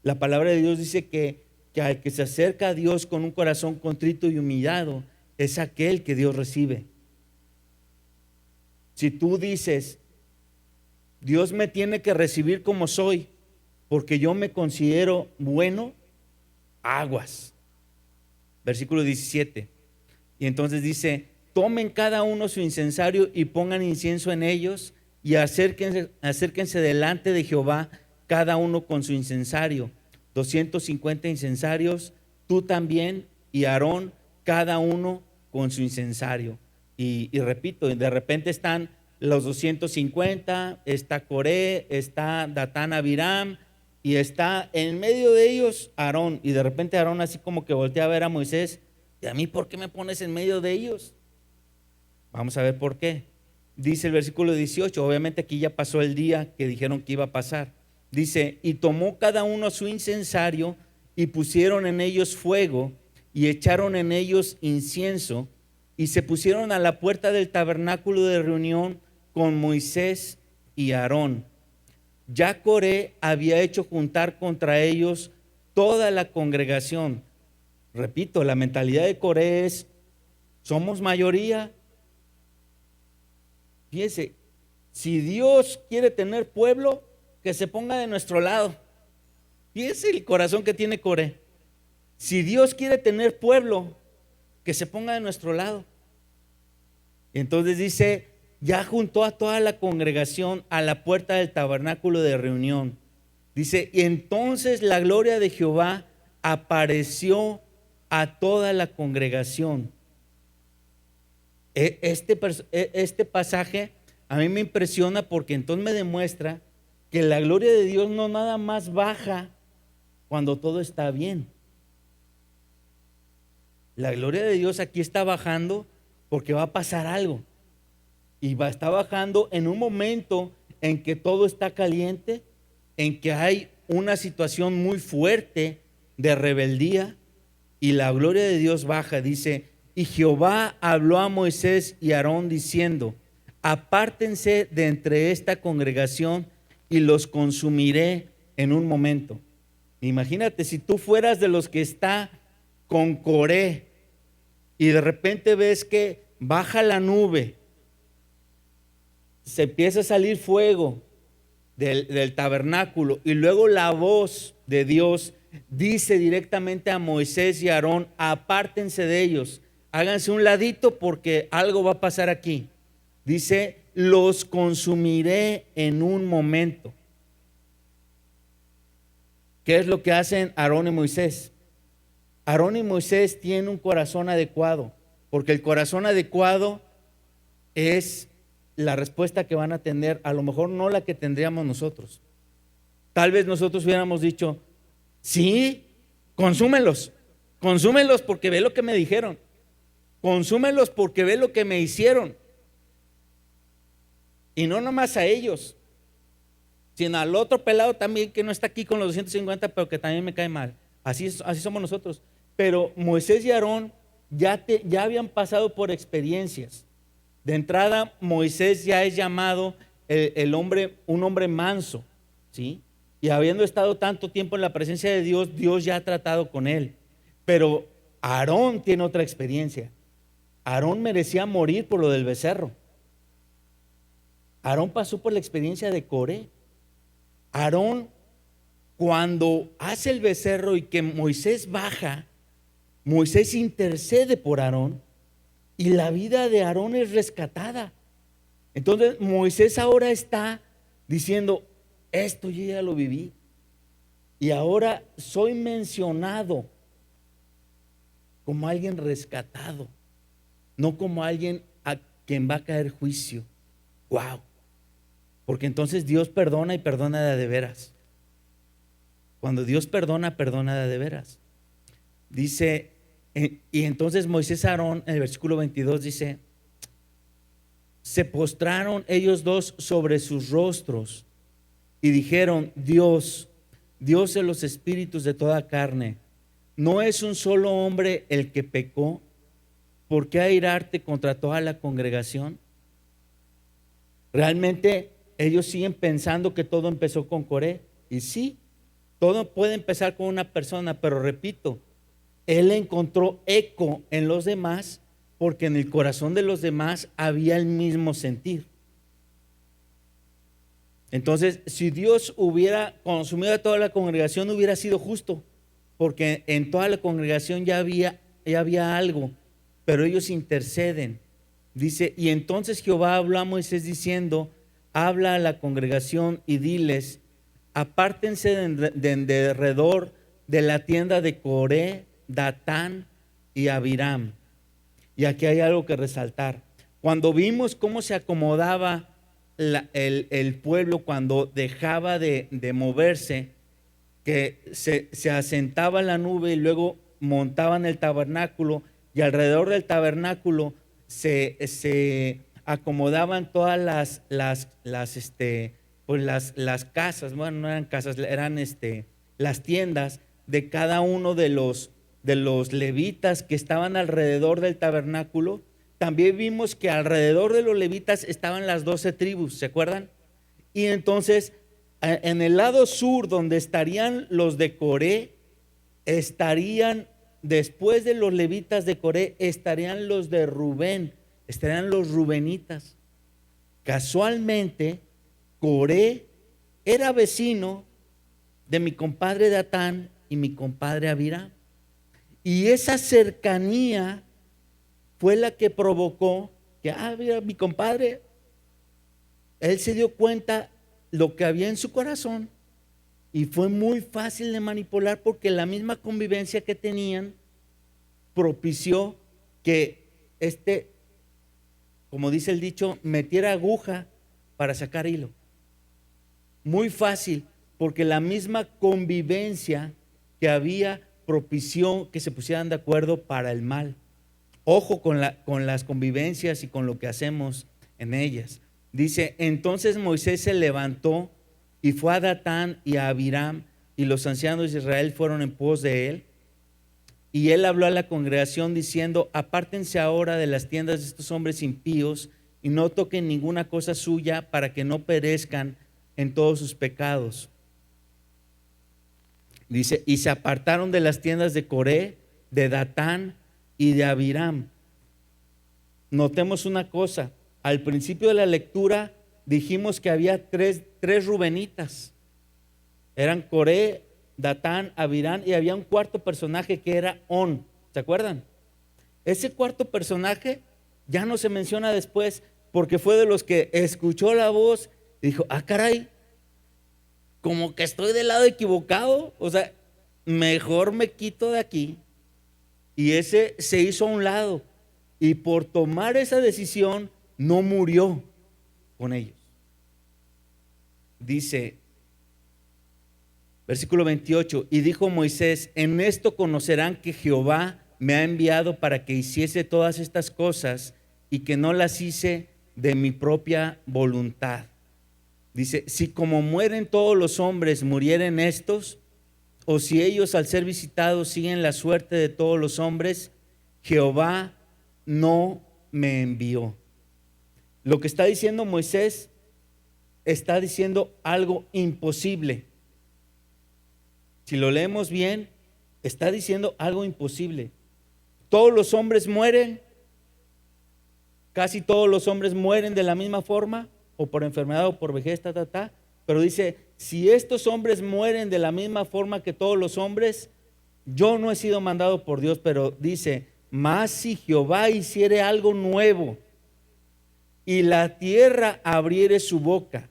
La palabra de Dios dice que al que se acerca a Dios con un corazón contrito y humillado, es aquel que Dios recibe. Si tú dices, Dios me tiene que recibir como soy, porque yo me considero bueno, aguas. Versículo 17. Y entonces dice, tomen cada uno su incensario y pongan incienso en ellos y acérquense delante de Jehová, cada uno con su incensario. 250 incensarios, tú también y Aarón, cada uno con su incensario. Y repito, de repente están los 250, está Coré, está Datán Abiram, y está en medio de ellos Aarón. Y de repente Aarón así como que voltea a ver a Moisés, ¿y a mí por qué me pones en medio de ellos? Vamos a ver por qué. Dice el versículo 18, obviamente aquí ya pasó el día que dijeron que iba a pasar. Dice, y tomó cada uno su incensario y pusieron en ellos fuego y echaron en ellos incienso y se pusieron a la puerta del tabernáculo de reunión con Moisés y Aarón. Ya Coré había hecho juntar contra ellos toda la congregación. Repito, la mentalidad de Coré es, somos mayoría. Fíjense, si Dios quiere tener pueblo, que se ponga de nuestro lado. Fíjense el corazón que tiene Coré. Si Dios quiere tener pueblo, que se ponga de nuestro lado. Entonces dice, ya juntó a toda la congregación a la puerta del tabernáculo de reunión. Dice, y entonces la gloria de Jehová apareció a toda la congregación. Este pasaje a mí me impresiona porque entonces me demuestra que la gloria de Dios no nada más baja cuando todo está bien. La gloria de Dios aquí está bajando porque va a pasar algo. Y está bajando en un momento en que todo está caliente, en que hay una situación muy fuerte de rebeldía, y la gloria de Dios baja. Dice, y Jehová habló a Moisés y a Aarón diciendo, apártense de entre esta congregación y los consumiré en un momento. Imagínate si tú fueras de los que está con Coré y de repente ves que baja la nube, se empieza a salir fuego del tabernáculo y luego la voz de Dios dice directamente a Moisés y a Aarón, apártense de ellos, háganse un ladito porque algo va a pasar aquí. Dice, los consumiré en un momento. ¿Qué es lo que hacen Aarón y Moisés? Aarón y Moisés tienen un corazón adecuado, porque el corazón adecuado es la respuesta que van a tener, a lo mejor no la que tendríamos nosotros. Tal vez nosotros hubiéramos dicho, sí, consúmelos porque ve lo que me dijeron, consúmelos porque ve lo que me hicieron. Y no nomás a ellos, sino al otro pelado también que no está aquí con los 250, pero que también me cae mal. Así somos nosotros. Pero Moisés y Aarón ya habían pasado por experiencias. De entrada, Moisés ya es llamado un hombre manso, ¿sí? Y habiendo estado tanto tiempo en la presencia de Dios, Dios ya ha tratado con él. Pero Aarón tiene otra experiencia. Aarón merecía morir por lo del becerro. Aarón pasó por la experiencia de Coré. Aarón cuando hace el becerro y que Moisés baja, Moisés intercede por Aarón y la vida de Aarón es rescatada. Entonces Moisés ahora está diciendo, esto yo ya lo viví y ahora soy mencionado como alguien rescatado, no como alguien a quien va a caer juicio. Wow. Porque entonces Dios perdona y perdona de veras. Cuando Dios perdona, perdona de veras. Dice, y entonces Moisés y Aarón, en el versículo 22 dice, se postraron ellos dos sobre sus rostros y dijeron, Dios, Dios de los espíritus de toda carne, ¿no es un solo hombre el que pecó? ¿Por qué airarte contra toda la congregación? Realmente ellos siguen pensando que todo empezó con Coré. Y sí, todo puede empezar con una persona, pero repito, él encontró eco en los demás porque en el corazón de los demás había el mismo sentir. Entonces, si Dios hubiera consumido a toda la congregación, hubiera sido justo, porque en toda la congregación ya había algo, pero ellos interceden. Dice, y entonces Jehová habló a Moisés diciendo, habla a la congregación y diles, apártense de alrededor de la tienda de Coré, Datán y Abiram. Y aquí hay algo que resaltar. Cuando vimos cómo se acomodaba el pueblo cuando dejaba de moverse, que se asentaba la nube y luego montaban el tabernáculo, y alrededor del tabernáculo se acomodaban todas las casas, bueno, no eran casas, eran las tiendas de cada uno de los levitas que estaban alrededor del tabernáculo. También vimos que alrededor de los levitas estaban las 12 tribus, ¿se acuerdan? Y entonces en el lado sur, donde estarían los de Coré, estarían, después de los levitas de Coré, estarían los de Rubén, estarían los rubenitas. Casualmente, Coré era vecino de mi compadre Datán y mi compadre Abiram. Y esa cercanía fue la que provocó que, mira, mi compadre, él se dio cuenta lo que había en su corazón y fue muy fácil de manipular porque la misma convivencia que tenían propició que como dice el dicho, metiera aguja para sacar hilo. Muy fácil, porque la misma convivencia que había propició que se pusieran de acuerdo para el mal. Ojo con las convivencias y con lo que hacemos en ellas. Dice, entonces Moisés se levantó y fue a Datán y a Abiram, y los ancianos de Israel fueron en pos de él. Y él habló a la congregación diciendo, apártense ahora de las tiendas de estos hombres impíos y no toquen ninguna cosa suya para que no perezcan en todos sus pecados. Dice, y se apartaron de las tiendas de Coré, de Datán y de Abiram. Notemos una cosa, al principio de la lectura dijimos que había tres rubenitas, eran Coré, Datán, Abiram, y había un cuarto personaje que era On, ¿se acuerdan? Ese cuarto personaje ya no se menciona después porque fue de los que escuchó la voz y dijo, caray, como que estoy del lado equivocado, o sea, mejor me quito de aquí. Y ese se hizo a un lado y por tomar esa decisión no murió con ellos. Dice, versículo 28, y dijo Moisés, en esto conocerán que Jehová me ha enviado para que hiciese todas estas cosas y que no las hice de mi propia voluntad. Dice, si como mueren todos los hombres murieren estos, o si ellos al ser visitados siguen la suerte de todos los hombres, Jehová no me envió. Lo que está diciendo Moisés está diciendo algo imposible. Si lo leemos bien, está diciendo algo imposible. Todos los hombres mueren, casi todos los hombres mueren de la misma forma, o por enfermedad o por vejez, pero dice, si estos hombres mueren de la misma forma que todos los hombres, yo no he sido mandado por Dios, pero dice, mas si Jehová hiciere algo nuevo y la tierra abriere su boca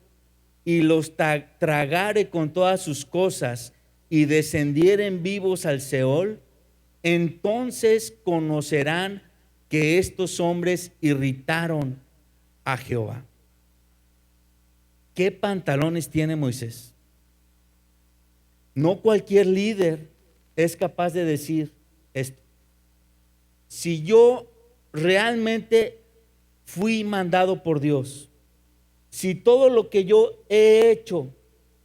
y los tragare con todas sus cosas y descendieren vivos al Seol, entonces conocerán que estos hombres irritaron a Jehová. ¿Qué pantalones tiene Moisés? No cualquier líder es capaz de decir esto. Si yo realmente fui mandado por Dios, si todo lo que yo he hecho,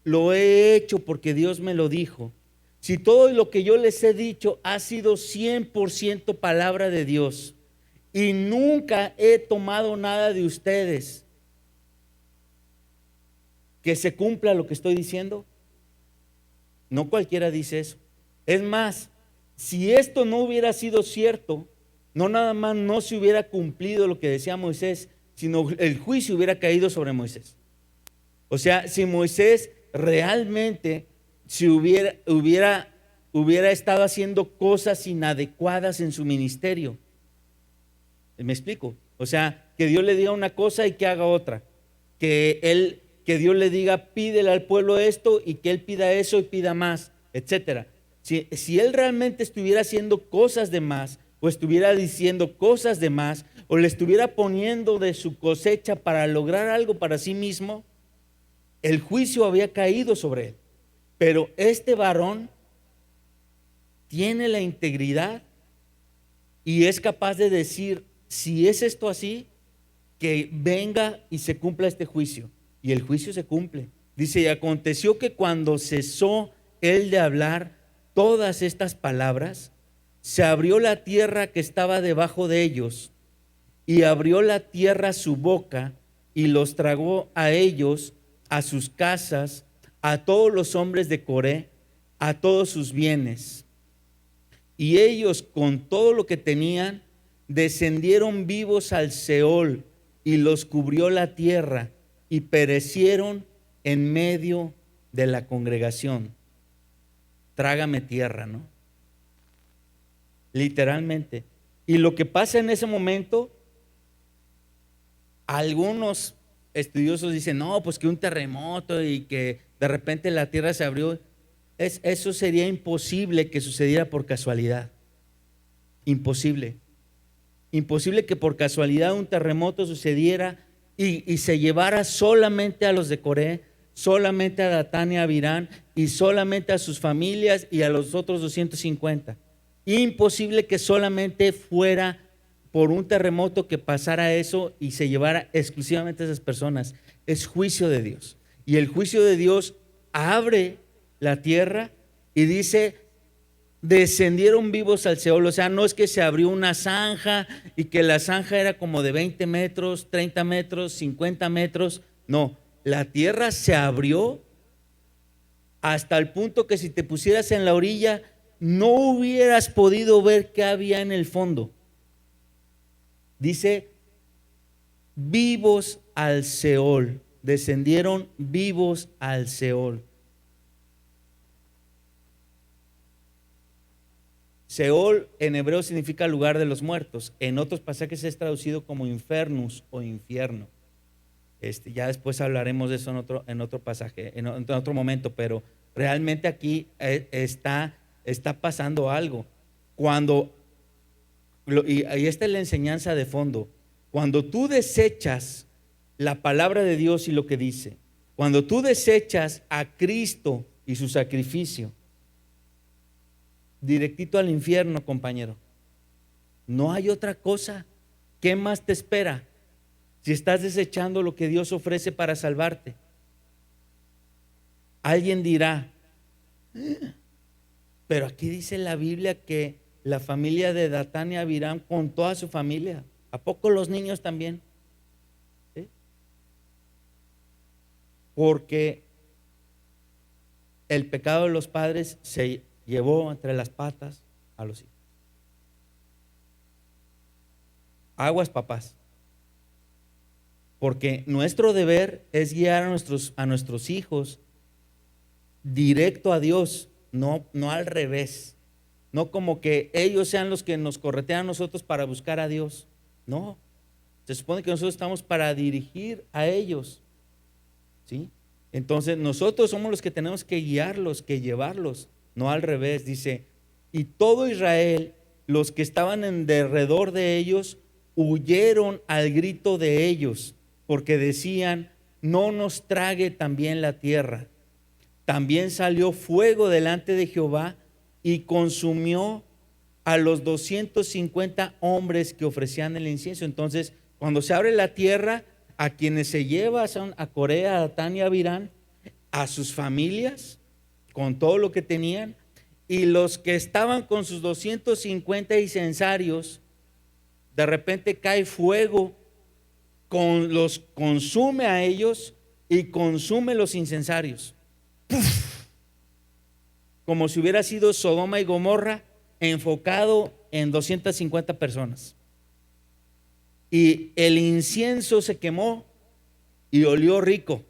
lo he hecho porque Dios me lo dijo, si todo lo que yo les he dicho ha sido 100% palabra de Dios y nunca he tomado nada de ustedes, que se cumpla lo que estoy diciendo. No cualquiera dice eso. Es más, si esto no hubiera sido cierto, no nada más no se hubiera cumplido lo que decía Moisés, sino el juicio hubiera caído sobre Moisés. O sea, si Moisés realmente hubiera estado haciendo cosas inadecuadas en su ministerio. ¿Me explico? O sea, que Dios le diga una cosa y que haga otra. Que Dios le diga, pídele al pueblo esto y que él pida eso y pida más, etcétera. Si él realmente estuviera haciendo cosas de más, o estuviera diciendo cosas de más, o le estuviera poniendo de su cosecha para lograr algo para sí mismo, el juicio había caído sobre él. Pero este varón tiene la integridad y es capaz de decir, si es esto así, que venga y se cumpla este juicio. Y el juicio se cumple. Dice, y aconteció que cuando cesó él de hablar todas estas palabras, se abrió la tierra que estaba debajo de ellos, y abrió la tierra su boca, y los tragó a ellos, a sus casas, a todos los hombres de Coré, a todos sus bienes. Y ellos con todo lo que tenían, descendieron vivos al Seol, y los cubrió la tierra, y perecieron en medio de la congregación. Trágame tierra, ¿no? Literalmente. Y lo que pasa en ese momento, algunos estudiosos dicen, no, pues que un terremoto y que de repente la tierra se abrió. Eso sería imposible que sucediera por casualidad. Imposible. Imposible que por casualidad un terremoto sucediera y se llevara solamente a los de Coré, solamente a Datán y a Abirán, y solamente a sus familias y a los otros 250. Imposible que solamente fuera por un terremoto que pasara eso y se llevara exclusivamente a esas personas. Es juicio de Dios. Y el juicio de Dios abre la tierra y dice, descendieron vivos al Seol. O sea, no es que se abrió una zanja y que la zanja era como de 20 metros, 30 metros, 50 metros. No, la tierra se abrió hasta el punto que si te pusieras en la orilla no hubieras podido ver qué había en el fondo. Dice, vivos al Seol, descendieron vivos al Seol. Seol en hebreo significa lugar de los muertos. En otros pasajes es traducido como infernus o infierno. Ya después hablaremos de eso en otro pasaje, en otro momento, pero realmente aquí está pasando algo. Y esta es la enseñanza de fondo. Cuando tú desechas la palabra de Dios y lo que dice, cuando tú desechas a Cristo y su sacrificio, directito al infierno, compañero. No hay otra cosa. ¿Qué más te espera si estás desechando lo que Dios ofrece para salvarte? Alguien dirá, pero aquí dice la Biblia que la familia de Datán y Abirán con toda su familia. ¿A poco los niños también? ¿Sí? Porque el pecado de los padres se llevó entre las patas a los hijos. Aguas, papás. porque nuestro deber es guiar a nuestros hijos directo a Dios, no al revés. No como que ellos sean los que nos corretean a nosotros para buscar a Dios. No, se supone que nosotros estamos para dirigir a ellos, ¿sí? Entonces nosotros somos los que tenemos que guiarlos, que llevarlos, no al revés. Dice, y todo Israel, los que estaban en derredor de ellos, huyeron al grito de ellos, porque decían, no nos trague también la tierra. También salió fuego delante de Jehová y consumió a los 250 hombres que ofrecían el incienso. Entonces, cuando se abre la tierra, a quienes se lleva son a Corea, a Datán y a Abirán, a sus familias, con todo lo que tenían, y los que estaban con sus 250 incensarios, de repente cae fuego, los consume a ellos y consume los incensarios. ¡Puf! Como si hubiera sido Sodoma y Gomorra enfocado en 250 personas. Y el incienso se quemó y olió rico.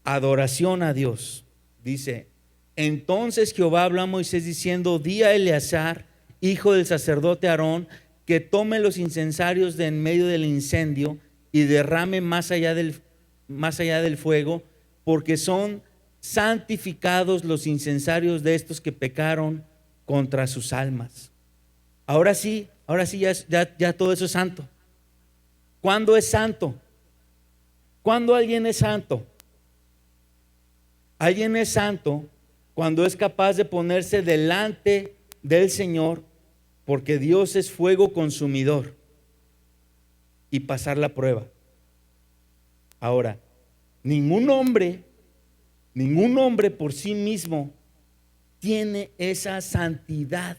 Adoración a Dios. Dice, entonces Jehová habló a Moisés diciendo, di a Eleazar, hijo del sacerdote Aarón, que tome los incensarios de en medio del incendio y derrame más allá del fuego, porque son santificados los incensarios de estos que pecaron contra sus almas. Ahora sí, ya todo eso es santo. ¿Cuándo es santo? ¿Cuándo alguien es santo? Alguien es santo cuando es capaz de ponerse delante del Señor, porque Dios es fuego consumidor, y pasar la prueba. Ahora, ningún hombre por sí mismo tiene esa santidad.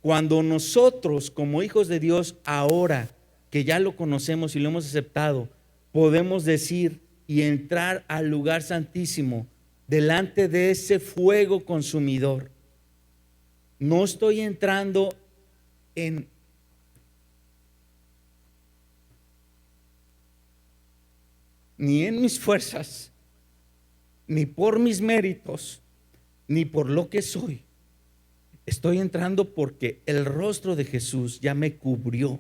Cuando nosotros como hijos de Dios, ahora que ya lo conocemos y lo hemos aceptado, podemos decir y entrar al lugar santísimo delante de ese fuego consumidor, no estoy entrando ni en mis fuerzas, ni por mis méritos, ni por lo que soy. Estoy entrando porque el rostro de Jesús ya me cubrió.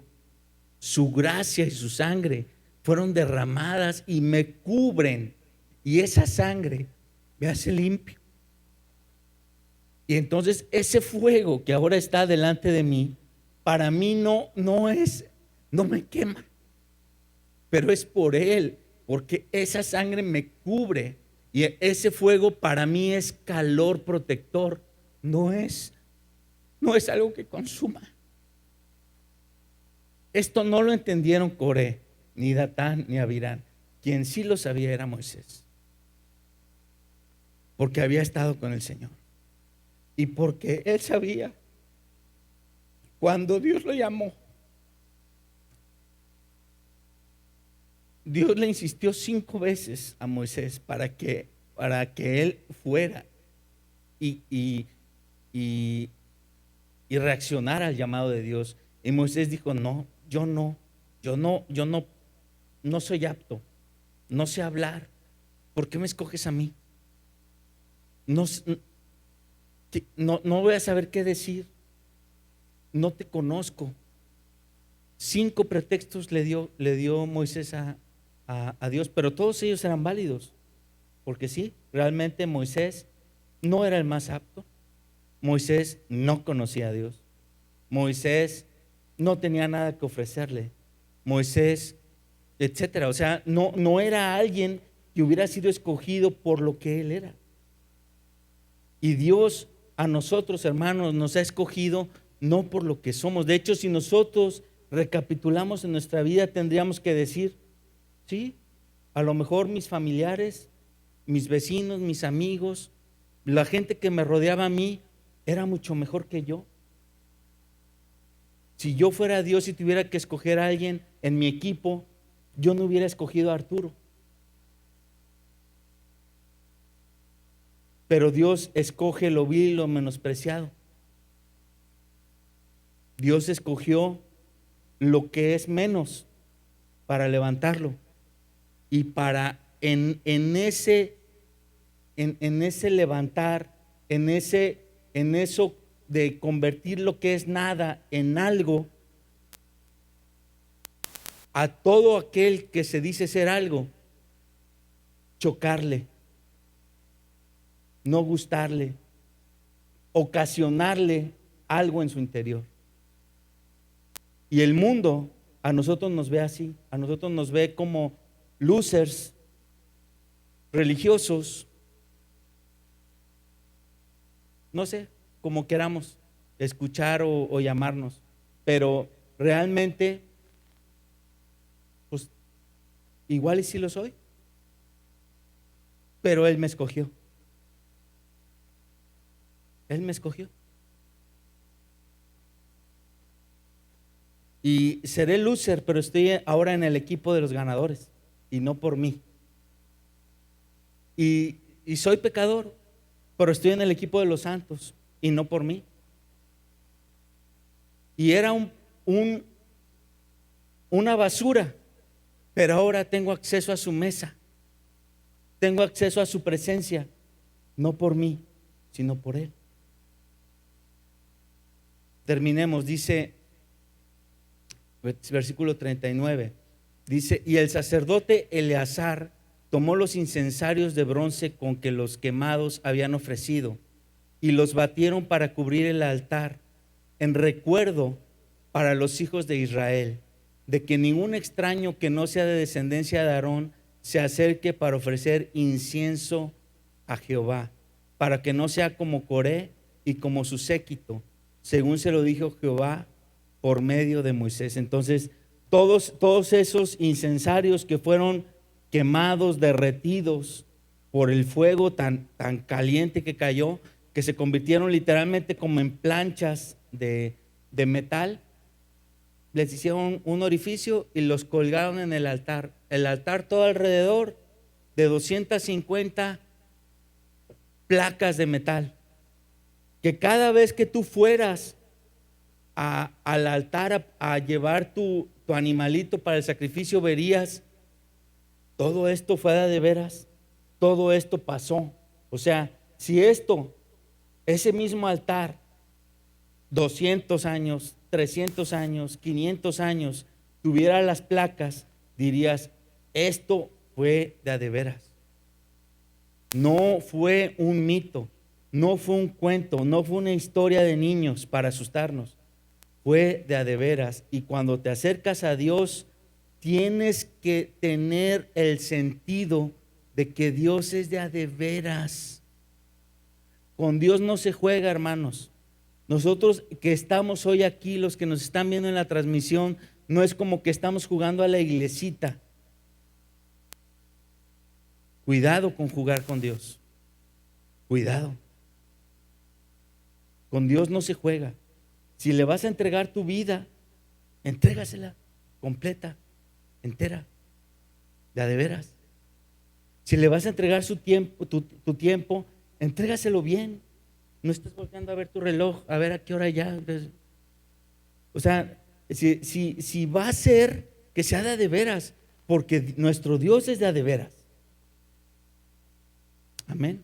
Su gracia y su sangre fueron derramadas y me cubren. Y esa sangre me hace limpio. Y entonces ese fuego que ahora está delante de mí, para mí no me quema, pero es por Él, porque esa sangre me cubre. Y ese fuego para mí es calor protector, no es algo que consuma. Esto no lo entendieron Coré, ni Datán, ni Abirán. Quien sí lo sabía era Moisés, porque había estado con el Señor y porque él sabía cuando Dios lo llamó. Dios le insistió 5 veces a Moisés para que él fuera y reaccionara al llamado de Dios. Y Moisés dijo, no soy apto, no sé hablar. ¿Por qué me escoges a mí? No voy a saber qué decir. No te conozco. 5 pretextos le dio Moisés a Dios, pero todos ellos eran válidos, porque sí, realmente Moisés no era el más apto. Moisés no conocía a Dios. Moisés no tenía nada que ofrecerle. Moisés, etcétera. O sea, no era alguien que hubiera sido escogido por lo que él era. Y Dios a nosotros, hermanos, nos ha escogido no por lo que somos. De hecho, si nosotros recapitulamos en nuestra vida, tendríamos que decir, sí, a lo mejor mis familiares, mis vecinos, mis amigos, la gente que me rodeaba a mí era mucho mejor que yo. Si yo fuera Dios y tuviera que escoger a alguien en mi equipo, yo no hubiera escogido a Arturo. Pero Dios escoge lo vil y lo menospreciado. Dios escogió lo que es menos para levantarlo y para en ese levantar, en eso de convertir lo que es nada en algo, a todo aquel que se dice ser algo, chocarle, no gustarle, ocasionarle algo en su interior. Y el mundo a nosotros nos ve así, a nosotros nos ve como losers, religiosos, no sé, como queramos escuchar o llamarnos, pero realmente, pues igual y sí lo soy, pero Él me escogió. Él me escogió. Y seré loser, pero estoy ahora en el equipo de los ganadores y no por mí. Y soy pecador, pero estoy en el equipo de los santos y no por mí. Y era una basura, pero ahora tengo acceso a su mesa, tengo acceso a su presencia, no por mí, sino por Él. Terminemos, dice versículo 39, dice: y el sacerdote Eleazar tomó los incensarios de bronce con que los quemados habían ofrecido y los batieron para cubrir el altar, en recuerdo para los hijos de Israel, de que ningún extraño que no sea de descendencia de Aarón se acerque para ofrecer incienso a Jehová, para que no sea como Coré y como su séquito, según se lo dijo Jehová por medio de Moisés. Entonces, todos esos incensarios que fueron quemados, derretidos por el fuego tan caliente que cayó, que se convirtieron literalmente como en planchas de metal, les hicieron un orificio y los colgaron en el altar. El altar todo alrededor de 250 placas de metal, que cada vez que tú fueras al altar a llevar tu animalito para el sacrificio, verías: todo esto fue de veras, todo esto pasó. O sea, si ese mismo altar, 200 años, 300 años, 500 años, tuviera las placas, dirías: esto fue de veras. No fue un mito, no fue un cuento, no fue una historia de niños para asustarnos, fue de veras. Y cuando te acercas a Dios, tienes que tener el sentido de que Dios es de veras. Con Dios no se juega, hermanos. Nosotros que estamos hoy aquí, los que nos están viendo en la transmisión, no es como que estamos jugando a la iglesita. Cuidado con jugar con Dios. Cuidado. Con Dios no se juega. Si le vas a entregar tu vida, entrégasela completa, entera, de veras. Si le vas a entregar su tiempo, tu tiempo, entrégaselo bien. No estés volteando a ver tu reloj, a ver a qué hora ya. O sea, si va a ser, que sea de veras, porque nuestro Dios es de veras. Amén.